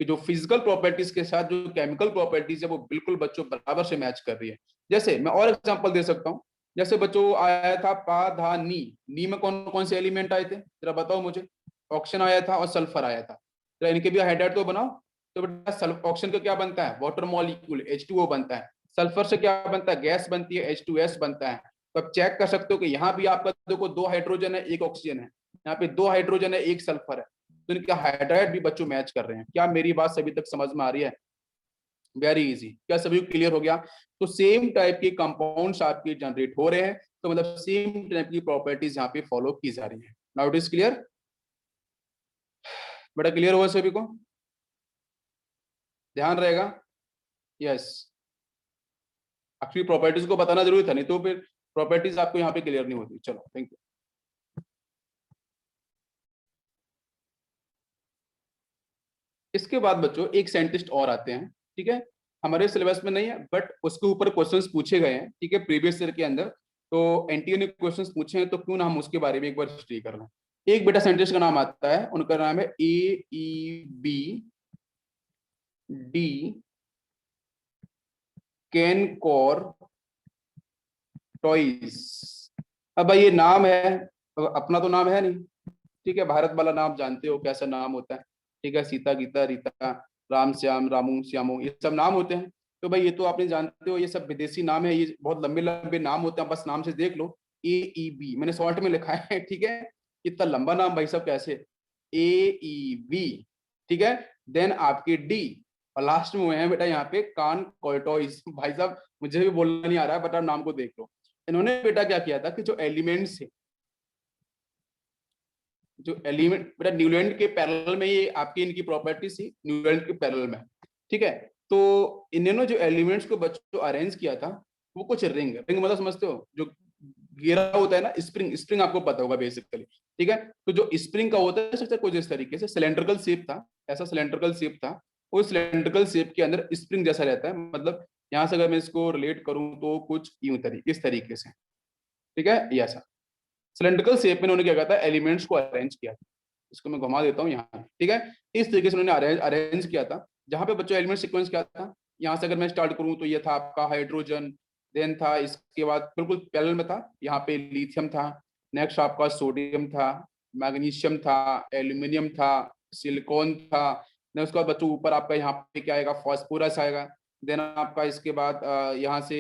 कि जो फिजिकल प्रॉपर्टीज के साथ जो केमिकल प्रॉपर्टीज है वो बिल्कुल बच्चों बराबर से मैच कर रही है। जैसे मैं और एग्जांपल दे सकता हूँ। जैसे बच्चों आया था पा धा नी में कौन कौन से एलिमेंट आए थे जरा बताओ मुझे। ऑक्सीजन आया था और सल्फर आया था, तो इनके भी हाइड्राइड तो बनाओ। तो बेटा ऑक्सीजन का क्या बनता है? वाटर मॉलिक्यूल H2O बनता है। सल्फर से क्या बनता है? गैस बनती है, H2S बनता है। तो आप चेक कर सकते हो कि यहाँ भी आपका देखो दो हाइड्रोजन है, एक ऑक्सीजन है, यहाँ पे दो हाइड्रोजन है, एक सल्फर है। तो इनके हाइड्राइड भी बच्चों मैच कर रहे हैं। क्या मेरी बात सभी तक समझ में आ रही है? Very easy. क्या सभी क्लियर हो गया? तो सेम टाइप के कंपाउंड्स आपके जनरेट हो रहे हैं, तो मतलब सेम टाइप की प्रॉपर्टीज यहाँ पे फॉलो की जा रही है। Now it is clear? बड़ा क्लियर हुआ सभी को? ध्यान रहेगा? यस, एक्चुअली प्रॉपर्टीज को बताना जरूरी था, नहीं तो फिर प्रॉपर्टीज आपको यहाँ पे क्लियर नहीं होती। चलो थैंक यू। इसके बाद बच्चों एक साइंटिस्ट और आते हैं, ठीक है, हमारे सिलेबस में नहीं है बट उसके ऊपर क्वेश्चंस पूछे गए हैं, ठीक है, प्रीवियस ईयर के अंदर। तो एनटीए ने क्वेश्चंस पूछे हैं, तो क्यों ना हम उसके बारे में एक बार स्टडी कर लें। एक बेटा साइंटिस्ट का नाम आता है, उनका नाम है AEB डी केनकोर टॉइस। अब भाई ये नाम है, अब अपना तो नाम है नहीं, ठीक है, भारत वाला नाम जानते हो कैसा नाम होता है, ठीक है, सीता गीता रीता राम श्याम रामू श्यामू ये सब नाम होते हैं। तो भाई ये तो आपने जानते हो, ये सब विदेशी नाम है, ये बहुत लंबे लंबे नाम होते हैं, बस नाम से देख लो। AEB मैंने शॉर्ट में लिखा है, ठीक है। इतना लंबा नाम भाई साहब कैसे? AEB, ठीक है। देन आपके डी, और लास्ट में हुए हैं बेटा यहाँ पे कान कोर्टोइस। भाई साहब मुझे भी बोलना नहीं आ रहा है, बट आप नाम को देख लो। इन्होंने बेटा क्या किया था कि जो एलिमेंट्स है, जो एलिमेंट बेटा न्यूलैंड के पैरेलल में, ये आपकी इनकी प्रॉपर्टी थी न्यूलैंड के पैरेलल में, ठीक है। तो इन्होंने जो एलिमेंट्स को बच्चों अरेंज किया था, वो कुछ रिंग रिंग मतलब समझते हो, जो घेरा होता है ना, स्प्रिंग, स्प्रिंग आपको पता होगा बेसिकली, ठीक है। तो जो स्प्रिंग का होता है सकता कुछ इस तरीके से सिलेंड्रिकल शेप था, ऐसा सिलेंड्रिकल शेप था। उस सिलेंड्रिकल शेप के अंदर स्प्रिंग जैसा रहता है, मतलब यहाँ से अगर मैं इसको रिलेट करूं तो कुछ यूं तरीके इस तरीके से, ठीक है, ये ऐसा सिलेंड्रिकल शेप में उन्होंने क्या किया था, एलिमेंट्स को अरेंज किया था। इसको मैं घुमा देता हूँ यहाँ, ठीक है। इस तरीके से उन्होंने अरेंज किया था, जहां पे बच्चों एलिमेंट सीक्वेंस क्या था। यहाँ से अगर मैं स्टार्ट करूँ तो ये था आपका हाइड्रोजन, देन था इसके बाद बिल्कुल पैरेलल में था, यहाँ पे लिथियम था, नेक्स्ट आपका सोडियम था, मैग्नीशियम था, एल्यूमिनियम था, सिलिकॉन था। देन उसके बाद बच्चों ऊपर आपका यहाँ पे क्या आएगा, फॉस्फोरस आएगा। देन आपका इसके बाद यहाँ से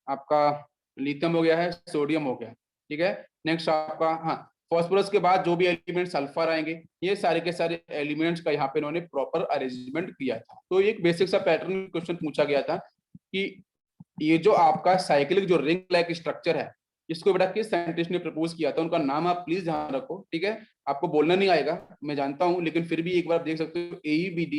आपका लिथियम हो गया है, सोडियम हो गया, ठीक है। नेक्स्ट आपका, हाँ, फॉस्फोरस के बाद जो भी एलिमेंट सल्फर आएंगे, ये सारे के सारे एलिमेंट्स का यहाँ पे इन्होंने प्रॉपर अरेंजमेंट किया था। तो एक बेसिक सा पैटर्न क्वेश्चन पूछा गया था कि ये जो आपका साइक्लिक जो रिंग लाइक स्ट्रक्चर है, इसको बेटा किस साइंटिस्ट ने प्रपोज किया था, उनका नाम आप प्लीज ध्यान रखो, ठीक है। आपको बोलना नहीं आएगा मैं जानता हूं, लेकिन फिर भी एक बार देख सकते हो, AEBD,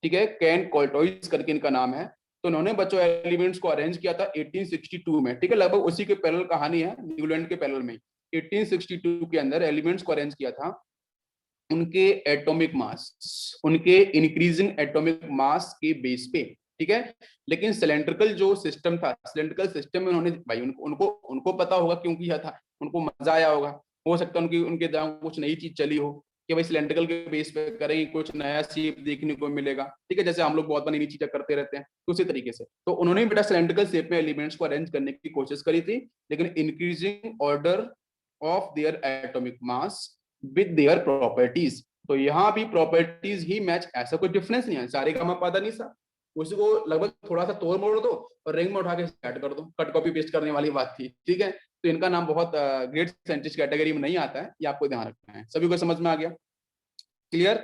ठीक है, कैन कोल्टोइस करके इनका नाम है। तो उन्होंने बच्चों एलिमेंट्स को अरेंज किया था 1862 में, ठीक है, लगभग उसी के पैरेलल कहानी है, न्यूलैंड के पैरेलल में 1862 के अंदर एलिमेंट्स को अरेंज किया था उनके एटॉमिक मास, उनके इंक्रीजिंग एटॉमिक मास के बेस पे, ठीक है। लेकिन सिलेंड्रिकल जो सिस्टम था, सिलेंड्रिकल सिस्टम में उन्होंने भाई उनको उनको पता होगा क्यों किया था, उनको मजा आया होगा, हो सकता है उनकी उनके दिमाग कुछ नई चीज चली हो कि भाई सिलेंड्रिकल के बेस पे करेंगे, कुछ नया शेप देखने को मिलेगा, ठीक है, जैसे हम लोग बहुत बार नई चीजें करते रहते हैं, तो उसी तरीके से तो उन्होंने बेटा सिलेंड्रिकल शेप में एलिमेंट्स को अरेंज करने की कोशिश करी थी, लेकिन increasing order of their atomic mass with their properties. तो यहाँ भी प्रॉपर्टीज ही मैच, ऐसा कोई डिफरेंस नहीं है, सारे का पादा नहीं सा, उसी को लगभग थोड़ा सा तोड़ मोड़ दो और रिंग में उठा के सेट कर दो, कट कॉपी पेस्ट करने वाली बात थी, ठीक है। तो इनका नाम बहुत ग्रेट साइंटिस्ट कैटेगरी में नहीं आता है, ये आपको ध्यान रखना है। सभी को समझ में आ गया, क्लियर।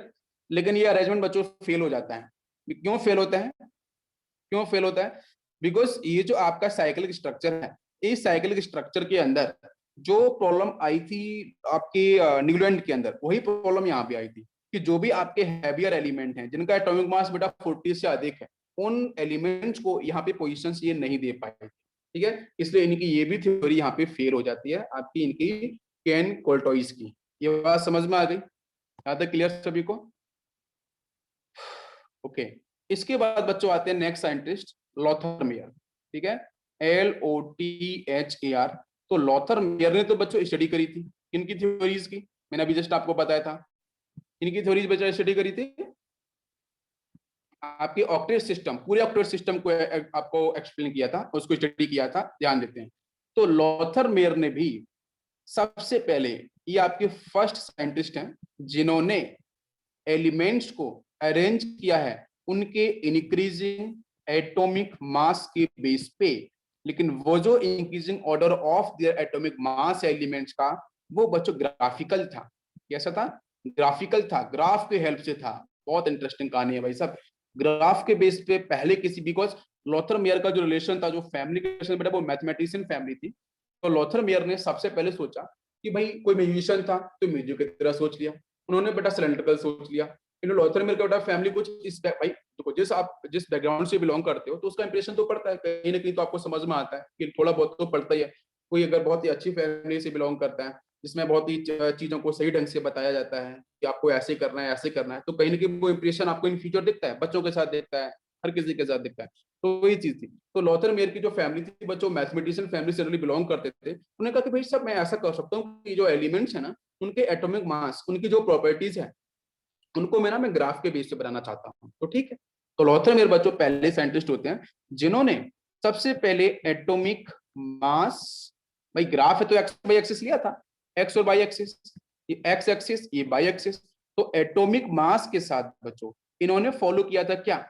लेकिन ये अरेंजमेंट बच्चों फेल हो जाता है, क्यों फेल होता है, क्यों फेल होता है, बिकॉज ये जो आपका साइक्लिक स्ट्रक्चर है, इस साइक्लिक स्ट्रक्चर के अंदर जो प्रॉब्लम आई थी आपके न्यूलैंड के अंदर, वही प्रॉब्लम यहाँ पे आई थी कि जो भी आपके हैवियर एलिमेंट हैं जिनका एटॉमिक मास बेटा 40 से अधिक है, उन एलिमेंट्स को यहाँ पे पोजीशंस ये नहीं दे पाए, ठीक है। इसलिए इनकी ये भी थ्योरी यहाँ पे फेल हो जाती है आपकी, इनकी कैन कोल्टोइस की। ये बात समझ में आ गई, यहाँ तक क्लियर सभी को, ओके। इसके बाद बच्चों आते हैं नेक्स्ट साइंटिस्ट लॉथर मेयर, ठीक है, LOTHAR। तो लॉथर मेयर ने तो बच्चों स्टडी करी थी इनकी थ्योरीज की, मैंने अभी जस्ट आपको बताया था, इनकी थ्योरीज बच्चों स्टडी करी थी आपकी ऑक्टेट सिस्टम, पूरे ऑक्टेट सिस्टम को आपको एक्सप्लेन किया था, उसको स्टडी किया था, ध्यान देते हैं। तो लॉथर मेयर ने भी सबसे पहले, ये आपके फर्स्ट साइंटिस्ट हैं जिन्होंने एलिमेंट्स को अरेंज किया है उनके इंक्रीजिंग एटॉमिक मास के बेस पे, लेकिन वो जो increasing order of their atomic mass elements का, वो बच्चों ग्राफिकल था। कैसा था, ग्राफिकल था, ग्राफ के हेल्प से था। बहुत इंटरेस्टिंग कहानी है भाई साहब, ग्राफ के बेस पे पहले किसी, बिकॉज लॉथर मेयर का जो रिलेशन था, जो फैमिली का रिलेशन बेटा, वो मैथमेटिशियन फैमिली थी। तो लॉथर मेयर ने सबसे पहले सोचा कि भाई कोई म्यूजिशियन था तो म्यूजिक की तरह सोच लिया, उन्होंने बेटा सिलेंड्रिकल सोच लिया। लॉथर मेयर का बेटा फैमिली कुछ इस भाई देखो, जिस बैकग्राउंड से बिलोंग करते हो तो उसका इंप्रेशन तो पड़ता है कहीं ना कहीं, तो आपको समझ में आता है कि थोड़ा बहुत तो पड़ता ही है। कोई अगर बहुत ही अच्छी फैमिली से बिलोंग करता है जिसमें बहुत ही चीजों को सही ढंग से बताया जाता है कि आपको ऐसे करना है, ऐसे करना है, तो कहीं ना कहीं वो इंप्रेशन आपको इन फ्यूचर दिखता है, बच्चों के साथ दिखता है, हर किसी के साथ दिखता है। तो वही चीज थी। तो लॉथर मेयर की जो फैमिली थी, बच्चों मैथमेटिशियन फैमिली से बिलोंग करते थे, उन्होंने कहा कि भाई सब मैं ऐसा कर सकता हूँ कि जो एलिमेंट्स है ना, उनके एटॉमिक मास, उनकी जो प्रॉपर्टीज है, उनको मैं ग्राफ के बेस पे बनाना चाहता हूँ। तो ठीक है, तो लॉथर मेयर बच्चों पहले साइंटिस्ट होते हैं जिन्होंने सबसे पहले एटॉमिक मास, भाई ग्राफ है तो एक्स बाई एक्सिस लिया था, एक्स और बाई एक्सिस, ये एक्स एक्सिस ये बाई एक्सिस। तो एटॉमिक मास के साथ बच्चों इन्होंने फॉलो किया था क्या,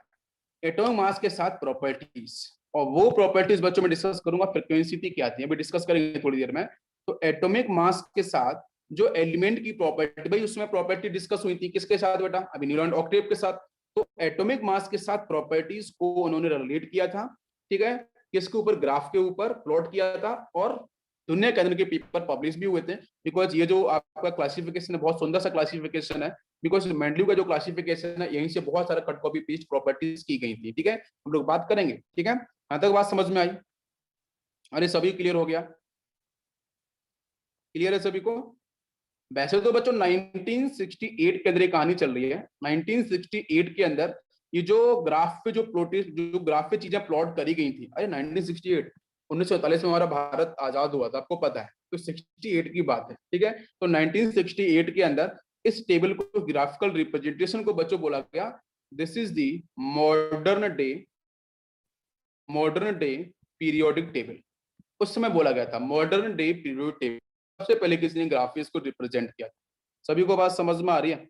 एटॉमिक मास के साथ प्रॉपर्टीज, और वो प्रॉपर्टीज बच्चों में डिस्कस करूंगा, फ्रीक्वेंसी क्या आती है अभी डिस्कस करेंगे थोड़ी देर में। तो एटॉमिक मास के साथ जो एलिमेंट की प्रॉपर्टी, भाई उसमें प्रॉपर्टी डिस्कस हुई थी किसके साथ बेटा, अभी न्यूलैंड ऑक्टेव के साथ। तो एटॉमिक मास के साथ प्रॉपर्टीज को उन्होंने रिलेट किया था, ठीक है, किसके ऊपर, ग्राफ के ऊपर प्लॉट किया था, और दुनिया के अंदर के पेपर पब्लिश भी हुए थे। बिकॉज ये जो आपका क्लासिफिकेशन है बहुत सुंदर सा क्लासिफिकेशन है, बिकॉज मेंडलीव का जो क्लासिफिकेशन है यहीं से बहुत सारा कट कॉपी पेस्ट प्रॉपर्टीज की गई थी, ठीक है, हम लोग बात करेंगे, ठीक है। यहां तक बात समझ में आई, अरे सभी क्लियर हो गया, क्लियर है सभी को। वैसे तो बच्चों 1968 के अंदर एक कहानी चल रही है, 1968 के अंदर ये जो ग्राफ पे जो प्लॉट, जो ग्राफ पे चीजें प्लॉट करी गई थी, अरे 1968, 1947 में हमारा भारत आजाद हुआ था, आपको पता है, तो 68 की बात है, ठीक है। तो 1968 के अंदर इस टेबल को, ग्राफिकल रिप्रेजेंटेशन को बच्चों बोला गया, this is the modern day modern day periodic table, उस समय बोला गया था मॉडर्न डे पीरियोडिक टेबल, सबसे पहले किसी ने ग्राफिक्स को रिप्रेजेंट किया। सभी को बात समझ में आ रही है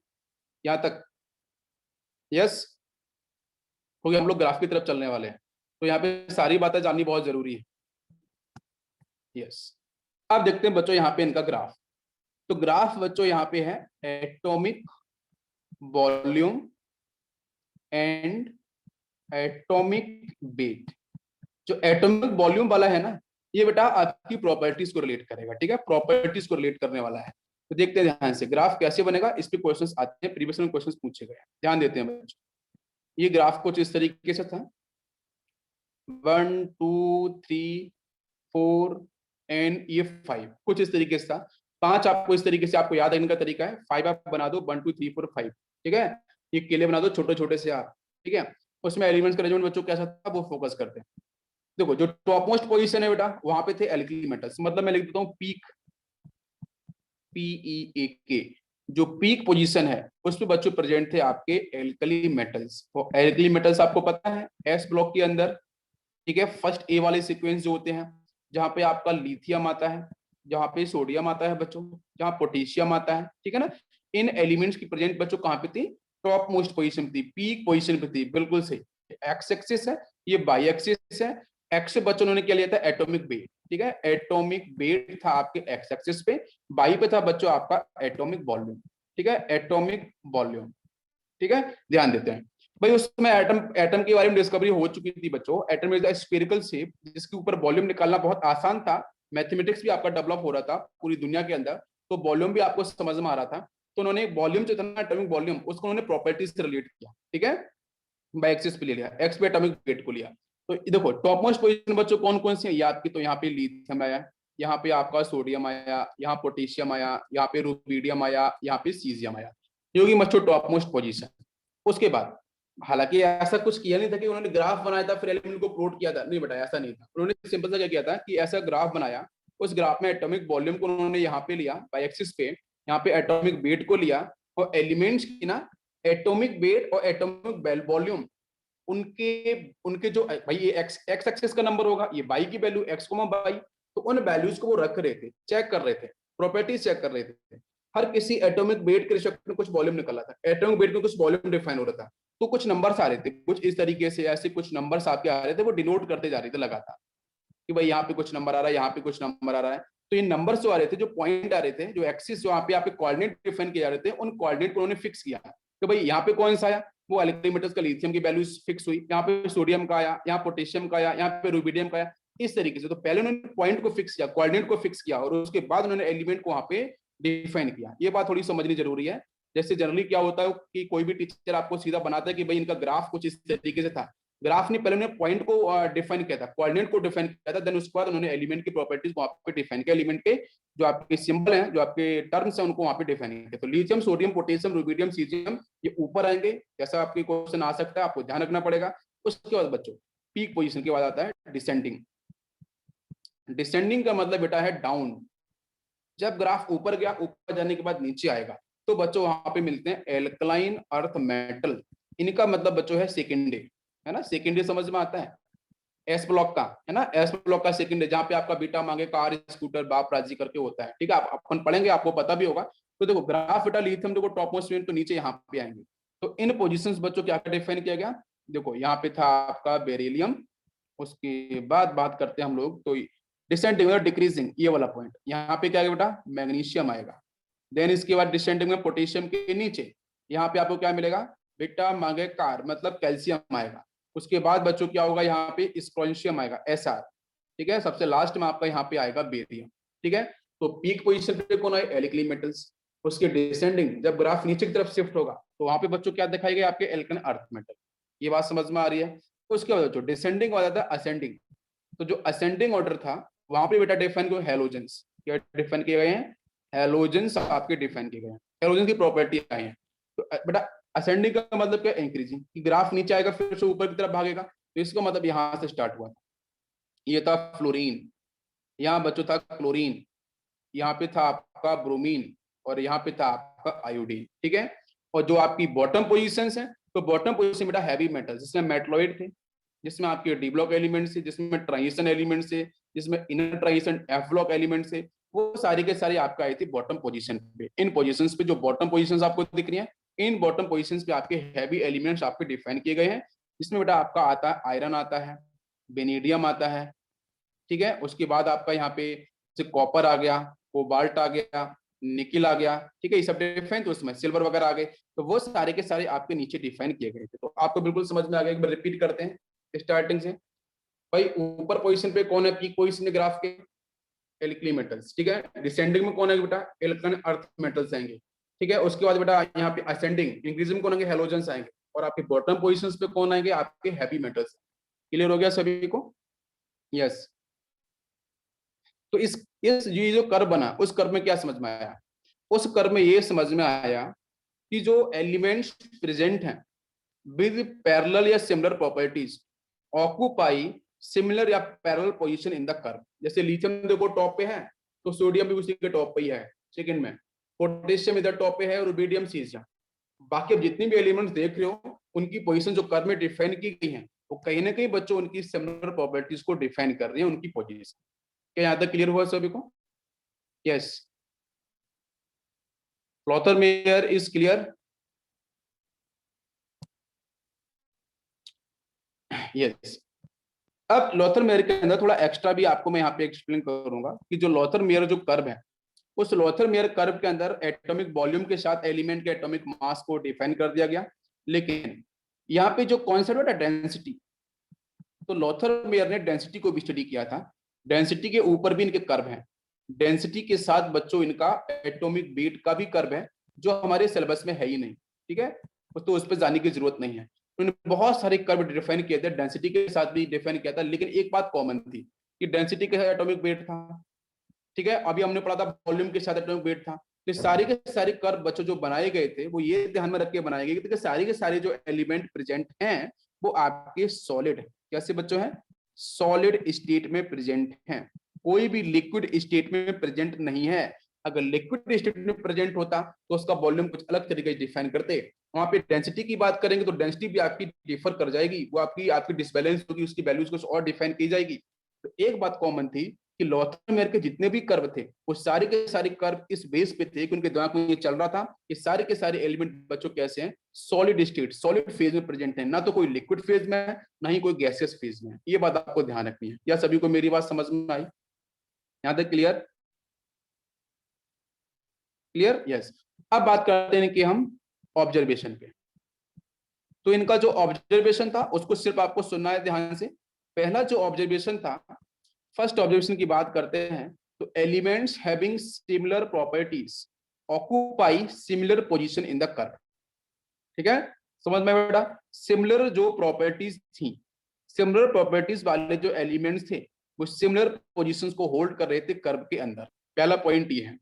यहाँ तक? यस, क्योंकि हम लोग ग्राफ की तरफ चलने वाले हैं, तो यहाँ पे सारी बातें जाननी बहुत जरूरी है। यस, अब देखते हैं बच्चों यहाँ पे इनका ग्राफ। तो ग्राफ बच्चों यहाँ पे है atomic volume and atomic weight. जो एटॉमिक वॉल्यूम वाला है ना, ये बेटा आपकी प्रॉपर्टीज को रिलेट करेगा, ठीक है, प्रॉपर्टीज को रिलेट करने वाला है। तो देखते हैं ध्यान से ग्राफ कैसे बनेगा, इस पे क्वेश्चंस आते हैं, प्रीवियस में क्वेश्चंस पूछे गए हैं, ध्यान देते हैं बच्चों। ये ग्राफ कुछ इस तरीके से था, 1 2 3 4 एंड ये 5, कुछ इस तरीके से था। 5 आपको इस तरीके से आपको याद रखने का तरीका है, 5 आप बना दो, 1 2 3 4 5, ठीक है। ये केले बना दो छोटे छोटे से आप, ठीक है। उसमें एलिमेंट्स का अरेंजमेंट बच्चों कैसा था वो फोकस करते हैं। देखो जो टॉप मोस्ट पोजीशन है बेटा, वहां पे थे एल्कली मेटल्स, मतलब मैं लिख देता हूँ पीक, PEAK। जो पीक पोजीशन है उस पे बच्चों प्रेजेंट थे आपके एल्कली मेटल्स। तो एल्कली मेटल्स आपको पता है एस ब्लॉक के अंदर, ठीक है, फर्स्ट ए वाले सीक्वेंस जो होते हैं, जहां पे आपका लिथियम आता है, जहां पे सोडियम आता है बच्चों, जहां पोटेशियम आता है, ठीक है ना। इन एलिमेंट्स की प्रेजेंट बच्चों कहां पे थी? टॉप मोस्ट पोजीशन थी, पीक पोजीशन पे थी, बिल्कुल सही। एक्स एक्सिस है, ये बाई एक्सिस है। एक्स बच्चों ने क्या लिया था? एटॉमिक वेट, ठीक है, एटॉमिक वेट था आपके एक्स एक्सिस पे। बाई पे था बच्चों आपका एटॉमिक वॉल्यूम, ठीक है, एटॉमिक वॉल्यूम, ठीक है। ध्यान देते हैं भाई, उसमें एटम एटम के बारे में डिस्कवरी हो चुकी थी बच्चों। Atom is a spherical shape जिसके ऊपर वॉल्यूम निकालना बहुत आसान था। मैथमेटिक्स भी आपका डेवलप हो रहा था पूरी दुनिया के अंदर, तो वॉल्यूम भी आपको समझ में आ रहा था। तो उन्होंने वॉल्यूम जो था ना, एटॉमिक वॉल्यूम, उसको उन्होंने प्रॉपर्टीज से रिलेट किया, ठीक है, बाई एक्सिस पे ले लिया, एक्स पे एटॉमिक वेट को लिया। तो देखो टॉप मोस्ट पोजीशन बच्चों कौन कौन सी है याद की, तो यहाँ पे लिथियम आया, यहाँ पे आपका सोडियम आया, यहाँ पोटेशियम आया, यहाँ पे रुबिडियम आया, यहाँ पे सीजियम आया, जो कि बच्चों टॉप मोस्ट पोजीशन। उसके बाद हालांकि ऐसा कुछ किया नहीं था कि उन्होंने ग्राफ बनाया था फिर एलिमेंट को प्लॉट किया था, नहीं बेटा ऐसा नहीं था। उन्होंने सिंपल सा क्या किया था कि ऐसा ग्राफ बनाया, उस ग्राफ में एटॉमिक वॉल्यूम को उन्होंने यहाँ पे लिया बाई एक्सिस पे, यहाँ पे एटॉमिक वेट को लिया, और एलिमेंट्स की ना एटॉमिक वेट और एटॉमिक वॉल्यूम, उनके उनके जो भाई ये एक्स एक्स एक्सिस का नंबर होगा, ये बाई की वैल्यू एक्स कोमा बाई, तो उन वैल्यूज को वो रख रहे थे, चेक कर रहे थे, प्रॉपर्टीज चेक कर रहे थे। हर किसी एटॉमिक वेट के रिस्पेक्ट में कुछ वॉल्यूम निकला था, एटॉमिक वेट में कुछ वॉल्यूम डिफाइन हो रहा था। तो कुछ नंबर्स आ रहे थे कुछ इस तरीके से, ऐसे कुछ नंबर्स आपके आ रहे थे, वो डिनोट करते जा रहे थे लगातार कि भाई यहाँ पे कुछ नंबर आ रहा है, यहाँ पे कुछ नंबर आ रहा है। तो ये नंबर्स जो आ रहे थे, जो पॉइंट आ रहे थे, जो एक्सिस जो यहाँ पे कोऑर्डिनेट डिफाइन किए जा रहे थे, उन कोऑर्डिनेट को उन्होंने फिक्स किया कि भाई यहाँ पे कौन सा आया, वो एल्कली मेटल्स का लिथियम की वैल्यूज फिक्स हुई, यहाँ पे सोडियम का आया, यहाँ पोटेशियम का आया, यहाँ पे रुबिडियम का आया, इस तरीके से। तो पहले उन्होंने पॉइंट को फिक्स किया, कोऑर्डिनेट को फिक्स किया, और उसके बाद उन्होंने एलिमेंट को वहां पे डिफाइन किया। ये बात थोड़ी समझनी जरूरी है। जैसे जनरली क्या होता है कि कोई भी टीचर आपको सीधा बनाता है कि भाई इनका ग्राफ कुछ इस तरीके से था, ग्राफ नहीं, पहले उन्होंने पॉइंट को डिफाइन किया था, कोऑर्डिनेट को डिफाइन किया था, देन उसके बाद उन्होंने एलिमेंट की प्रॉपर्टीज वहां पे डिफाइन किया, एलिमेंट के जो आपके सिंबल हैं, जो आपके टर्म्स हैं, उनको वहां पे डिफाइन किया। तो lithium, sodium, potassium, rubidium, caesium, ये ऊपर आएंगे, जैसा आपके क्वेश्चन आ सकता है, आपको ध्यान रखना पड़ेगा। उसके बाद बच्चों पीक पोजीशन के बाद आता है डिसेंडिंग। डिसेंडिंग का मतलब बेटा है डाउन। जब ग्राफ ऊपर गया, ऊपर जाने के बाद नीचे आएगा, तो बच्चों वहां पे मिलते हैं एल्कलाइन अर्थ मेटल। इनका मतलब बच्चों है सेकेंडरी, है ना, सेकेंडरी समझ में आता है, एस ब्लॉक का, है ना, एस ब्लॉक का सेकेंडरी, जहाँ पे आपका बीटा मांगे कार स्कूटर बाप राजी करके होता है, ठीक है, आप अपन पढ़ेंगे, आपको पता भी होगा। तो देखो ग्राफ बेटा लिथियम, देखो टॉप मोस्ट तो नीचे यहाँ पे आएंगे। तो इन पोजिशन बच्चों क्या डिफाइन किया गया, देखो यहाँ पे था आपका बेरिलियम, उसके बाद बात करते हैं हम लोग, तो डिसेंडिंग और डिक्रीजिंग, ये वाला पॉइंट, यहाँ पे क्या आएगा बेटा, मैग्नीशियम आएगा। देन इसके बाद डिसेंडिंग में पोटेशियम के नीचे यहाँ पे आपको क्या मिलेगा, बेटा मांगे कार, मतलब कैल्शियम आएगा। उसके बाद बच्चों क्या होगा, यहाँ पे स्ट्रोंशियम आएगा, SR, ठीक है। सबसे लास्ट में आपका यहाँ पे आएगा बेरियम, ठीक है। तो पीक पोजीशन पे कौन है, एल्कली मेटल्स। उसके डिसेंडिंग, जब ग्राफ नीचे की तरफ शिफ्ट होगा, तो वहां पे बच्चों क्या दिखाई गई, आपके एल्कन अर्थ मेटल। ये बात समझ में आ रही है। उसके बाद बच्चों डिसेंडिंग वाला था असेंडिंग। तो जो असेंडिंग ऑर्डर था, वहां पे बेटा डिफाइन किए हेलोजेंस, क्या डिफाइन किए गए हैं, हेलोजेंस आपके डिफाइन किए गए हैं, हेलोजेंस की प्रॉपर्टी आई है। तो बेटा असेंडिंग का मतलब क्या, इंक्रीजिंग, कि ग्राफ नीचे आएगा फिर से ऊपर की तरफ भागेगा। तो इसका मतलब यहां से स्टार्ट हुआ था, ये था फ्लोरीन, यहाँ बच्चों था क्लोरीन, यहाँ पे था आपका ब्रोमीन, और यहाँ पे था आपका आयोडीन, ठीक है। और जो आपकी बॉटम पोजीशंस है, तो बॉटम पोजीशन बेटा हैवी मेटल, जिसमें मेटलॉइड थे, जिसमें आपके डी ब्लॉक एलिमेंट्स है, जिसमें ट्रांजिशन एलिमेंट्स है, जिसमें inner transition F block elements है, वो सारी के सारी आपका आई थी बॉटम पोजीशन पे। इन पोजीशंस पे जो बॉटम पोजीशंस आपको दिख रही हैं, इन बॉटम पोजीशंस पे आपके हैवी एलिमेंट्स आपके डिफाइन किए गए हैं। इसमें बेटा आपका आता है आयरन आता है, वेनेडियम आता है, ठीक है। उसके बाद आपका यहाँ पे कॉपर आ गया, कोबाल्ट आ गया, निकिल आ गया, ठीक है। ये सब डिफाइन, तो उसमें सिल्वर वगैरह आ गए, तो वो सारे के सारे आपके नीचे डिफाइन किए गए थे। तो आपको बिल्कुल समझ में आ गया। एक बार रिपीट करते हैं स्टार्टिंग से। भाई ऊपर पोजीशन पे कौन है, पीक पोजीशन ग्राफ के, एल्कली मेटल्स, ठीक है। डिसेंडिंग में कौन है बेटा, एल्कन अर्थ मेटल्स आएंगे, ठीक है। उसके बाद बेटा यहाँ पे असेंडिंग इंक्रीजिंग में कौन आएंगे, हेलोजेंस आएंगे, और आपके बॉटम पोजीशंस पे कौन आएंगे, आपके हैवी मेटल्स। क्लियर हो गया सभी को? यस। तो इस ये जो कर्व बना, उस कर्व में क्या समझ में आया? उस कर्व में ये समझ में आया कि जो एलिमेंट्स प्रेजेंट हैं विद पैरेलल या सिमिलर प्रॉपर्टीज ऑक्यूपाई सिमिलर या parallel position in the curve. जैसे लिथियम देखो टॉप पे है, तो सोडियम भी उसी के टॉप पे ही है, सेकंड में पोटेशियम इधर टॉप पे है, और रुबिडियम सीजियम। बाकी अब जितनी भी एलिमेंट्स देख रहे हो, उनकी पोजीशन जो कर्व में डिफाइन की गई है, वो कहीं ना कहीं बच्चों उनकी सिमिलर प्रॉपर्टीज को डिफाइन कर रही है, उनकी पोजीशन। क्या यहाँ तक क्लियर हुआ सभी को? Yes. Lothar mayor is clear? Yes. अब लॉथर मेयर के अंदर थोड़ा एक्स्ट्रा भी आपको मैं यहाँ पे एक्सप्लेन करूंगा कि जो लॉथर मेयर जो कर्व है, उस लॉथर मेयर कर्व के अंदर एटॉमिक वॉल्यूम के साथ एलिमेंट के एटॉमिक मास को डिफाइन कर दिया गया। लेकिन यहाँ पे जो कॉन्सेप्ट है डेंसिटी, तो लॉथर मेयर ने डेंसिटी को भी स्टडी किया था। डेंसिटी के ऊपर भी इनके कर्व हैं। डेंसिटी के साथ बच्चों इनका एटॉमिक वेट का भी कर्व है, जो हमारे सिलेबस में है ही नहीं, ठीक है। तो उस पर जाने की जरूरत नहीं है। उन्होंने बहुत सारे कर्व डिफाइन किए थे, डेंसिटी के साथ भी डिफाइन किया था, लेकिन एक बात कॉमन थी कि डेंसिटी के साथ एटॉमिक वेट था, ठीक है। अभी हमने पढ़ा था वॉल्यूम के साथ एटॉमिक वेट था। तो सारे के सारे कर्व बच्चों जो बनाए गए थे, वो ये ध्यान में रख के बनाए गए कि सारे के सारे जो एलिमेंट प्रेजेंट हैं, वो आपके सॉलिड कैसे बच्चों हैं, सॉलिड स्टेट में प्रेजेंट हैं। कोई भी लिक्विड स्टेट में प्रेजेंट नहीं है। अगर लिक्विड स्टेट में प्रेजेंट होता तो उसका वॉल्यूम कुछ अलग तरीके से डिफाइन करते। वहां पे डेंसिटी की बात करेंगे तो डेंसिटी भी आपकी डिफर कर जाएगी, वो आपकी आपकी डिसबैलेंस होगी, उसकी वैल्यूज कुछ और डिफाइन की जाएगी। तो एक बात कॉमन थी कि लॉथर मेयर के जितने भी कर्व थे, वो सारे के सारे कर्व इस बेस पे थे कि उनके दिमाग में ये चल रहा था कि सारे के सारे एलिमेंट बच्चों कैसे हैं, सॉलिड स्टेट, सॉलिड फेज में प्रेजेंट है, ना तो कोई लिक्विड फेज में है, ना ही कोई गैसियस फेज में है। ये बात आपको ध्यान रखनी है। या सभी को मेरी बात समझ में आई? यहाँ तक क्लियर? क्लियर? यस। अब बात करते हैं कि हम ऑब्जर्वेशन पे। तो इनका जो ऑब्जर्वेशन था उसको सिर्फ आपको सुनना है ध्यान से। पहला जो ऑब्जर्वेशन था, फर्स्ट ऑब्जर्वेशन की बात करते हैं, तो elements having similar properties occupy similar position in the curve, ठीक है। समझ में बेटा? सिमिलर जो प्रॉपर्टीज थी, सिमिलर प्रॉपर्टीज वाले जो एलिमेंट्स थे, वो सिमिलर पोजीशंस को होल्ड कर रहे थे कर्व के अंदर। पहला पॉइंट ये है।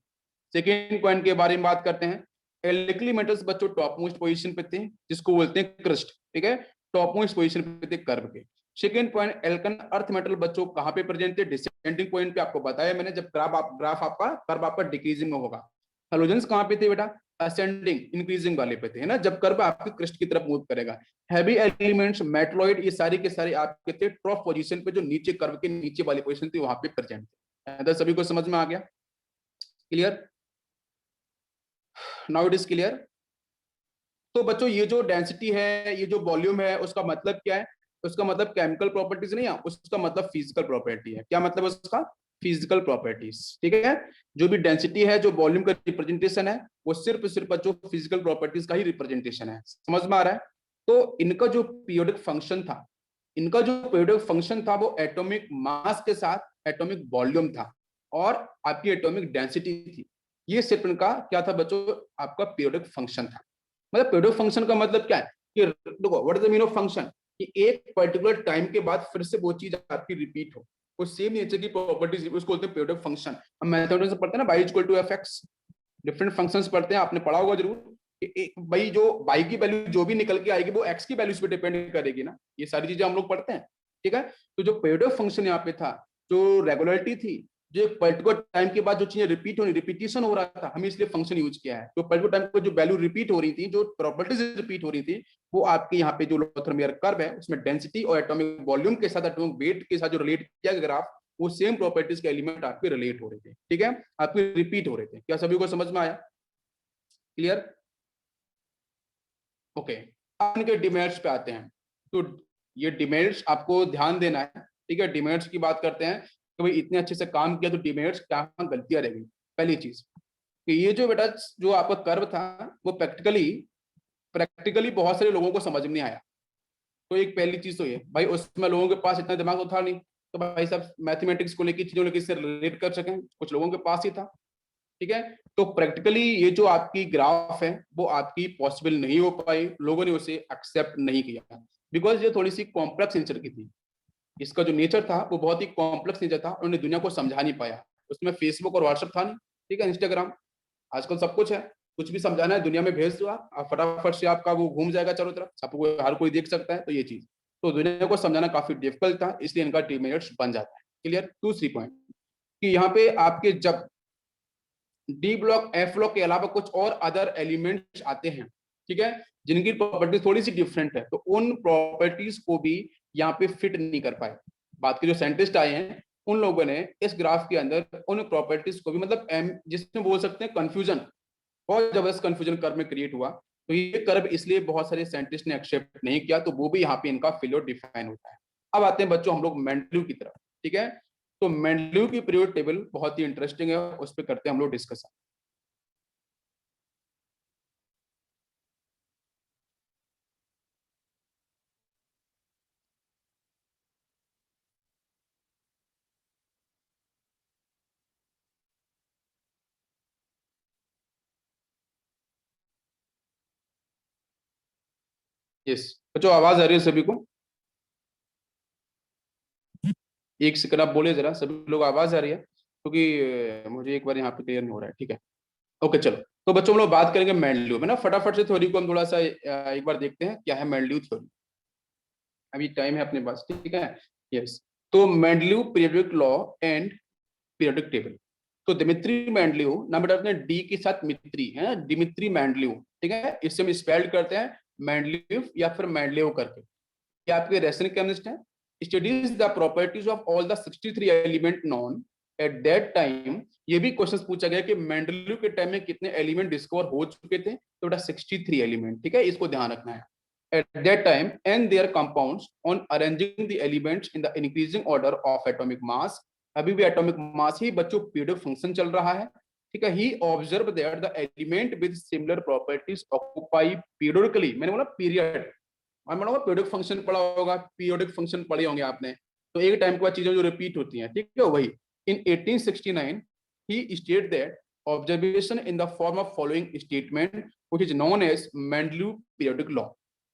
सेकेंड पॉइंट के बारे में बात करते हैं। एल्कली मेटल्स बच्चों टॉप मोस्ट पोजीशन पे थे, जिसको बोलते हैं क्रस्ट, ठीक है। टॉप मोस्ट पोजीशन पे थे कर्व के। Second point, Alcon earth metal बच्चों कहां पे प्रेजेंट थे, डिसेंडिंग पॉइंट पे। आपको बताया मैंने, जब ग्राफ आपका कर्व आपका डिक्रीजिंग में होगा। हेलोजेंस कहां पे थे बेटा, असेंडिंग इंक्रीजिंग वाले पे थे, है ना, जब कर्व आपके क्रस्ट की तरफ मूव करेगा। हैवी एलिमेंट्स मेटलॉइड, ये सारे के सारे आपके थे टॉप पोजीशन पे, जो नीचे कर्व के नीचे वाली पोजीशन थी वहां पे प्रेजेंट थे। तो सभी को समझ में आ गया? Clear? Now it is clear. तो बच्चों ये जो डेंसिटी है, ये जो वॉल्यूम है, उसका मतलब क्या है? उसका मतलब केमिकल प्रॉपर्टीज नहीं है, उसका मतलब फिजिकल प्रॉपर्टी है। क्या मतलब उसका? फिजिकल प्रॉपर्टीज, ठीक है। जो भी डेंसिटी है, जो वॉल्यूम का रिप्रेजेंटेशन है, वो सिर्फ बच्चों फिजिकल प्रॉपर्टीज का ही रिप्रेजेंटेशन है। समझ में आ रहा है? तो इनका जो पीरियोडिक फंक्शन था, इनका जो पीरियोडिक फंक्शन था, वो एटॉमिक मास के साथ एटॉमिक वॉल्यूम था और आपकी एटॉमिक डेंसिटी थी। ये सिर्फ इनका क्या था बच्चों, आपका पीरियोडिक फंक्शन था। मतलब पीरियोडिक फंक्शन का मतलब क्या है कि देखो, what is the meaning of function, कि एक पर्टिकुलर टाइम के बाद फिर से वो चीज आपकी रिपीट हो, वो सेम नेचर की प्रॉपर्टीज, उसको बोलते हैं पीरियोडिक फंक्शन। हम मैथमेटिक्स में पढ़ते हैं ना, y equal to fx, different functions पढ़ते हैं, आपने पढ़ा होगा जरूर कि भाई जो y की वैल्यू जो भी निकल के आएगी, वो x की वैल्यूज पे डिपेंड करेगी ना। ये सारी चीजें हम लोग पढ़ते हैं, ठीक है। तो जो पीरियोडिक फंक्शन यहाँ पे था, जो रेगुलरिटी थी, जो एक पर्टिकुलर टाइम के बाद जो चीजें रिपीट हो रही, रिपीटिशन हो रहा था, हमें इसलिए फंक्शन यूज किया है। तो पर्टिकुलर टाइम पर जो वैल्यू रिपीट हो रही थी, जो प्रॉपर्टीज रिपीट हो रही थी, वो आपके यहाँ पे जो लोथरमेयर कर्व है उसमें डेंसिटी और एटॉमिक वॉल्यूम के साथ, एटॉमिक वेट के साथ जो रिलेट किया गया ग्राफ, वो सेम प्रॉपर्टीज के एलिमेंट आपके रिलेट हो रहे थे। ठीक है, आपके रिपीट हो रहे थे। क्या सभी को समझ में आया? क्लियर? ओके, अब इनके डिमेरिट्स पे आते हैं। तो ये डिमेरिट्स आपको ध्यान देना है। ठीक है, डिमेरिट्स की बात करते हैं कि भाई इतने अच्छे से काम किया तो डिमेरिट्स क्या गलतियां रह गई। पहली चीज कि ये जो बेटा जो आपका कर्व था वो प्रैक्टिकली बहुत सारे लोगों को समझ में नहीं आया। तो एक पहली चीज तो ये भाई, उसमें लोगों के पास इतना दिमाग तो था नहीं, तो भाई साहब मैथमेटिक्स को लेकर चीजों लेकर इससे रिलेट कर सकें, कुछ लोगों के पास ही था। ठीक है, तो प्रैक्टिकली ये जो आपकी ग्राफ है वो आपकी पॉसिबल नहीं हो पाई, लोगों ने उसे एक्सेप्ट नहीं किया, बिकॉज ये थोड़ी सी कॉम्प्लेक्स नेचर की थी। इसका जो नेचर था वो बहुत ही कॉम्प्लेक्स नेचर था, उन्होंने दुनिया को समझा नहीं पाया। उसमें फेसबुक और व्हाट्सएप था नहीं, ठीक है, इंस्टाग्राम, आजकल सब कुछ है। कुछ भी समझाना है दुनिया में भेज दो आप फटाफट से आपका वो घूम जाएगा चारों तरफ, सबको हर कोई देख सकता है। तो ये चीज तो दुनिया को समझाना काफी डिफिकल्ट था, इसलिए इनका डिमेरिट्स बन जाता है। क्लियर? दूसरी पॉइंट कि यहाँ पे आपके जब डी ब्लॉक एफ ब्लॉक के अलावा कुछ और अदर एलिमेंट्स आते हैं, ठीक है, जिनकी प्रॉपर्टीज थोड़ी सी डिफरेंट है, तो उन प्रॉपर्टीज को भी यहाँ पे फिट नहीं कर पाए। बात के जो साइंटिस्ट आए हैं उन लोगों ने इस ग्राफ के अंदर उन प्रॉपर्टीज को भी, मतलब जिसमें बोल सकते हैं कंफ्यूजन, बहुत जबरदस्त कंफ्यूजन कर्व में क्रिएट हुआ। तो ये कर्व इसलिए बहुत सारे साइंटिस्ट ने एक्सेप्ट नहीं किया, तो वो भी यहाँ पे इनका फेलियर डिफाइन होता है। अब आते हैं बच्चों हम लोग मेंडलीव की तरफ। ठीक है, तो मेंडलीव की पीरियड टेबल बहुत ही इंटरेस्टिंग है, उस पर करते हैं हम लोग डिस्कशन। यस बच्चों, आवाज आ रही है सभी को? एक सेकंड आप बोले जरा, सभी लोग आवाज आ रही है? क्योंकि मुझे एक बार यहाँ पे क्लियर नहीं हो रहा है। ठीक है, ओके चलो। तो बच्चों हम लोग बात करेंगे मेंडलीव में ना, फटाफट से थ्योरी को हम थोड़ा सा एक बार देखते हैं क्या है मेंडलीव थ्योरी। अभी टाइम है अपने पास, ठीक है। यस, तो Mendeleev periodic law and periodic table. तो दिमित्री मेंडलीव, नाम बेटा अपने डी के साथ मित्री है, दिमित्री मेंडलीव, ठीक है, इससे हम स्पेल्ड करते हैं मेंडलीव या फिर मेंडलीव करके। ये आपके रेशन केमिस्ट हैं। Studies the properties of all the 63 element known at that time. ये भी क्वेश्चन पूछा गया कि मेंडलीव के टाइम में कितने एलिमेंट डिस्कवर हो चुके थे, तो बेटा 63 एलिमेंट, ठीक है, इसको ध्यान रखना है। At that time and their compounds on arranging the elements in the increasing order of atomic mass। अभी भी एटॉमिक मास ही बच्चों पीरियडिक फंक्शन चल रहा है, ठीक है। He observe that the element with similar properties occupy periodically, मैंने बोला पीरियड, और मैंने पीरियडिक फंक्शन पढ़ा होगा, पीरियडिक फंक्शन पढ़े होंगे आपने। तो एक टाइम के बाद चीजें जो रिपीट होती हैं, ठीक है, वही। In 1869 he state that observation in the form of following statement which is known as Mendeleev periodic law.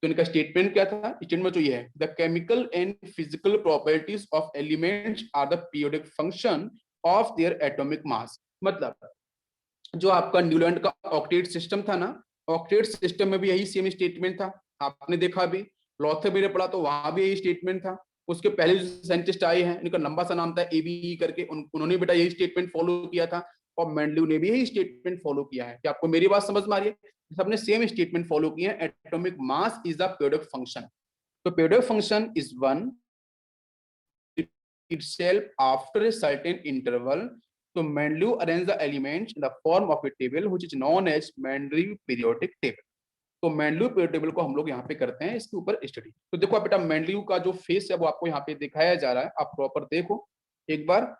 तो इनका स्टेटमेंट क्या था? स्टेटमेंट जो ये है, the chemical and physical properties of elements are the periodic function of their atomic mass. मतलब जो आपका न्यूलैंड का ऑक्टेट सिस्टम था ना, ऑक्टेट सिस्टम में भी यही सेम स्टेटमेंट था, आपने देखा भी, लॉथर मेरे पढ़ा तो वहां भी यही स्टेटमेंट था। उसके पहले जो साइंटिस्ट आए हैं इनका लंबा सा नाम था एबीई करके, उन्होंने बेटा यही स्टेटमेंट फॉलो किया था, और मेंडलीव ने भी यही स्टेटमेंट फॉलो किया है। क्या आपको मेरी बात समझ में आ रही है? सबने सेम स्टेटमेंट फॉलो किया है, atomic mass is the periodic function. तो periodic function is one itself after a certain interval. So Mendeleev arranged the elements in the form of a table which is known as Mendeleev periodic table. तो Mendeleev period table को हम लोग यहाँ पे करते हैं, इसके ऊपर स्टडी। तो देखो बेटा मेंडलीव का जो फेस है वो आपको यहाँ पे दिखाया जा रहा है, आप प्रॉपर देखो एक बार।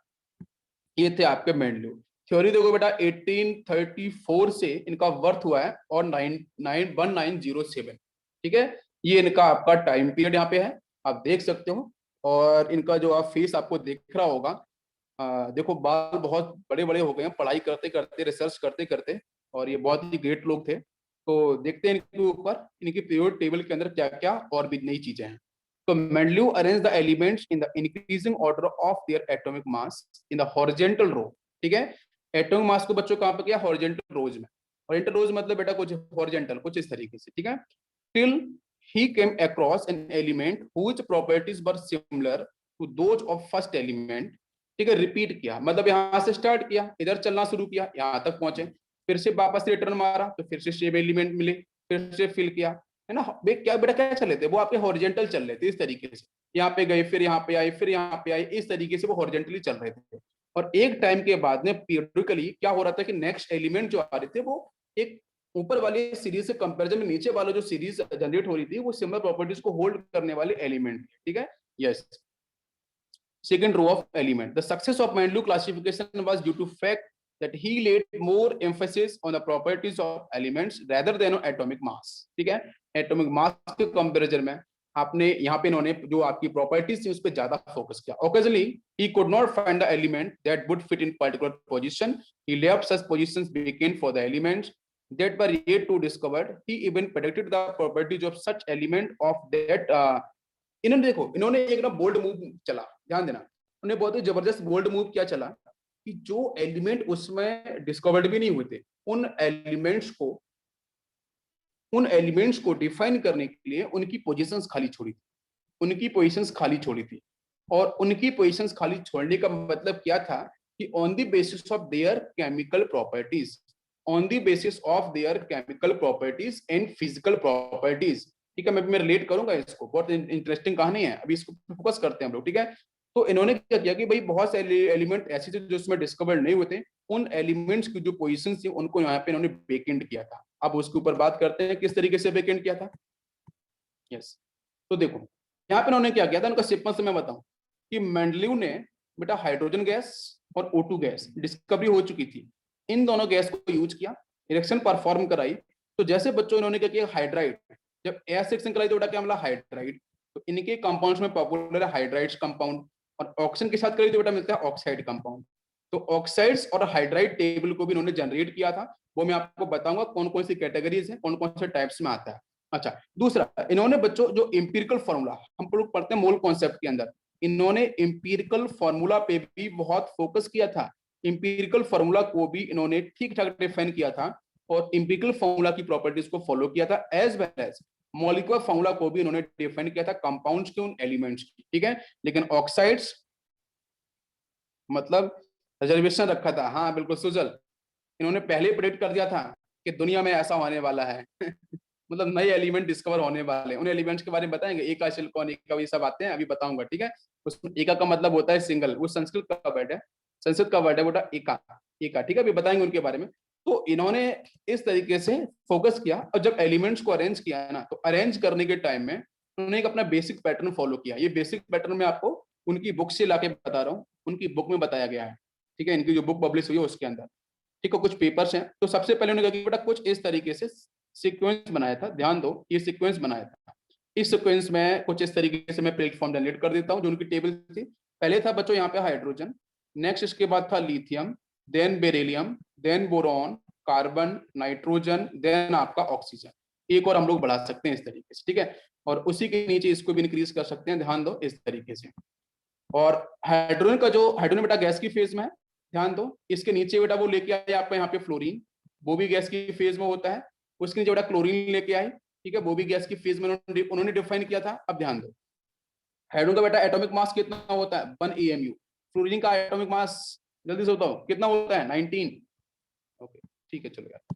ये थे आपके मेंडलीव। थ्योरी देखो बेटा 1834 से इनका वर्थ हुआ है और 1907, ठीक है। ये इनका आपका टाइम पीरियड यहाँ पे है, आप देख सकते हो। और इनका जो आप फेस आपको दिख रहा होगा, देखो बाल बहुत बड़े बड़े हो गए हैं पढ़ाई करते करते, रिसर्च करते करते, और ये बहुत ही ग्रेट लोग थे। तो देखते हैं इनके ऊपर, इनकी पीरियड टेबल के अंदर क्या क्या और भी नई चीजें हैं। तो Mendeleev arranged the elements in the increasing order of their atomic mass in the horizontal row, ठीक है। एटॉमिक मास को बच्चों कहाँ पे किया? हॉरिजॉन्टल रोज में। हॉरिजॉन्टल रोज मतलब बेटा कुछ हॉरिजॉन्टल, कुछ इस तरीके से, ठीक है। Till he came across an element whose properties were similar to those of first element, ठीक है, रिपीट किया, मतलब यहाँ से स्टार्ट किया, इधर चलना शुरू किया, यहाँ तक पहुंचे, फिर से वापस रिटर्न मारा तो फिर से सेम एलिमेंट मिले, फिर से फिल किया, है ना। क्या बेटा क्या चल रहे थे वो आपके हॉरिजेंटल चल रहे थे इस तरीके से, यहाँ पे गए, फिर यहाँ पे आए, फिर यहाँ पे आए, इस तरीके से वो हॉरिजेंटली चल रहे थे। और एक टाइम के बाद में पीरियडिकली क्या हो रहा था कि नेक्स्ट एलिमेंट जो आ रहे थे वो एक ऊपर वाली सीरीज से कंपैरिजन में नीचे वाला जो सीरीज जनरेट हो रही थी वो सिमिलर प्रॉपर्टीज को होल्ड करने वाले एलिमेंट, ठीक है। Yes, second row of element. The success of Mendeley classification was due to fact that he laid more emphasis on the properties of elements rather than on atomic mass. ठीक है, atomic mass के comparison में आपने यहाँ पे इन्होंने जो आपकी प्रॉपर्टीज थी उस पर ज्यादा फोकस किया. Occasionally he could not find the element that would fit in particular position. He left such positions vacant for the elements that were yet to discovered. He even predicted the properties of such element of that इन्होंने देखो, इन्होंने एक ना bold move चला, ध्यान देना, उन्हें बहुत ही जबरदस्त बोल्ड मूव क्या चला कि जो एलिमेंट उसमें डिस्कवर्ड भी नहीं हुए थे उन एलिमेंट्स को डिफाइन करने के लिए उनकी पोजीशंस खाली छोड़ी थी, उनकी पोजीशंस खाली छोड़ी थी। और उनकी पोजीशंस खाली छोड़ने का मतलब क्या था कि on the basis of their chemical properties, on the basis of their chemical properties and physical properties, ठीक है। मैं रिलेट करूंगा इसको, बहुत इंटरेस्टिंग कहानी है, अभी इसको फोकस करते हैं हम लोग, ठीक है। तो इन्होंने क्या किया कि भाई बहुत से एलिमेंट ऐसे थे जो उसमें डिस्कवर्ड नहीं हुए थे, उन एलिमेंट्स की जो पोजीशन थी उनको यहाँ पे इन्होंने वेकेंट किया था। अब उसके ऊपर बात करते हैं किस तरीके से वेकेंट किया था। यस, तो देखो यहाँ पे इन्होंने क्या किया था, उनका सिंपल से मैं बताऊं कि मेंडलीव ने बेटा हाइड्रोजन गैस और O2 गैस डिस्कवरी हो चुकी थी, इन दोनों गैस को यूज किया, रिएक्शन परफॉर्म कराई। तो जैसे बच्चों इन्होंने क्या किया, हाइड्राइड, जब एस रिएक्शन कराई तो बेटा क्या मिला, हाइड्राइड। तो इनके कंपाउंड्स में पॉपुलर है हाइड्राइड्स कंपाउंड, और ऑक्सीजन के साथ करी तो बेटा मिलता है ऑक्साइड कंपाउंड। तो ऑक्साइड्स और हाइड्राइड टेबल को भी इन्होंने जनरेट किया था, वो मैं आपको बताऊंगा कौन कौन सी कैटेगरीज है, कौन कौन से टाइप्स में आता है। अच्छा, दूसरा इन्होंने बच्चों जो इंपिरिकल फॉर्मूला हम लोग पढ़ते हैं मोल कॉन्सेप्ट के अंदर, इन्होंने इंपिरिकल फॉर्मूला पे भी बहुत फोकस किया था। इंपिरिकल फॉर्मूला को भी इन्होंने ठीक ठाक डिफाइन किया था और इंपिरिकल फॉर्मूला की प्रॉपर्टीज को फॉलो किया था, as well as molecular formula को भी इन्होंने डिफाइन किया था कंपाउंड्स के, उन एलिमेंट्स की, ठीक है। लेकिन ऑक्साइड्स मतलब रिजर्वेशन रखा था, हाँ बिल्कुल सुजल, इन्होंने पहले प्रेडिक्ट कर दिया था कि दुनिया में ऐसा होने वाला है मतलब नए एलिमेंट डिस्कवर होने वाले, उन एलिमेंट्स के बारे में बताएंगे, एका सिलिकॉन एका, ये सब आते हैं, अभी बताऊंगा, ठीक है। उसमें एका का मतलब होता है सिंगल, वो संस्कृत का वर्ड है, संस्कृत का वर्ड है बेटा एका, एका, ठीक है, अभी बताएंगे उनके बारे में। तो इन्होंने इस तरीके से फोकस किया, और जब एलिमेंट्स को अरेंज किया ना, तो अरेंज करने के टाइम में उन्होंने एक अपना बेसिक पैटर्न फॉलो किया। ये बेसिक पैटर्न मैं आपको उनकी बुक से लाके बता रहा हूँ, उनकी बुक में बताया गया है, ठीक है, इनकी जो बुक पब्लिश हुई है उसके अंदर, ठीक है, कुछ पेपर्स हैं। तो सबसे पहले उन्होंने कहा कि बेटा कुछ इस तरीके से सीक्वेंस बनाया था, ध्यान दो, ये सीक्वेंस बनाया था। इस सीक्वेंस में कुछ इस तरीके से मैं प्लेटफॉर्म जनरेट कर देता हूँ, जो उनकी टेबल थी। पहले था बच्चों यहाँ पे हाइड्रोजन, नेक्स्ट इसके बाद था lithium, then beryllium, then boron, carbon, nitrogen, then आपका ऑक्सीजन। एक और हम लोग बढ़ा सकते हैं इस तरीके से, ठीक है, और उसी के नीचे इसको भी इंक्रीज कर सकते हैं, ध्यान दो इस तरीके से। और हाइड्रोजन का जो हाइड्रोजन बेटा गैस की फेज में है, ध्यान दो, इसके नीचे बेटा वो लेके आए आपको यहाँ पे फ्लोरीन, वो भी गैस की फेज में होता है। उसके नीचे बेटा क्लोरीन लेके आए, ठीक है, वो भी गैस की फेज में उन्होंने डिफाइन किया था। अब ध्यान दो, हाइड्रोजन का बेटा एटॉमिक मास कितना होता है, 1 AMU। फ्लोरीन का एटॉमिक मास जल्दी से बताओ कितना होता है, 19। ओके ठीक है, चलो यार,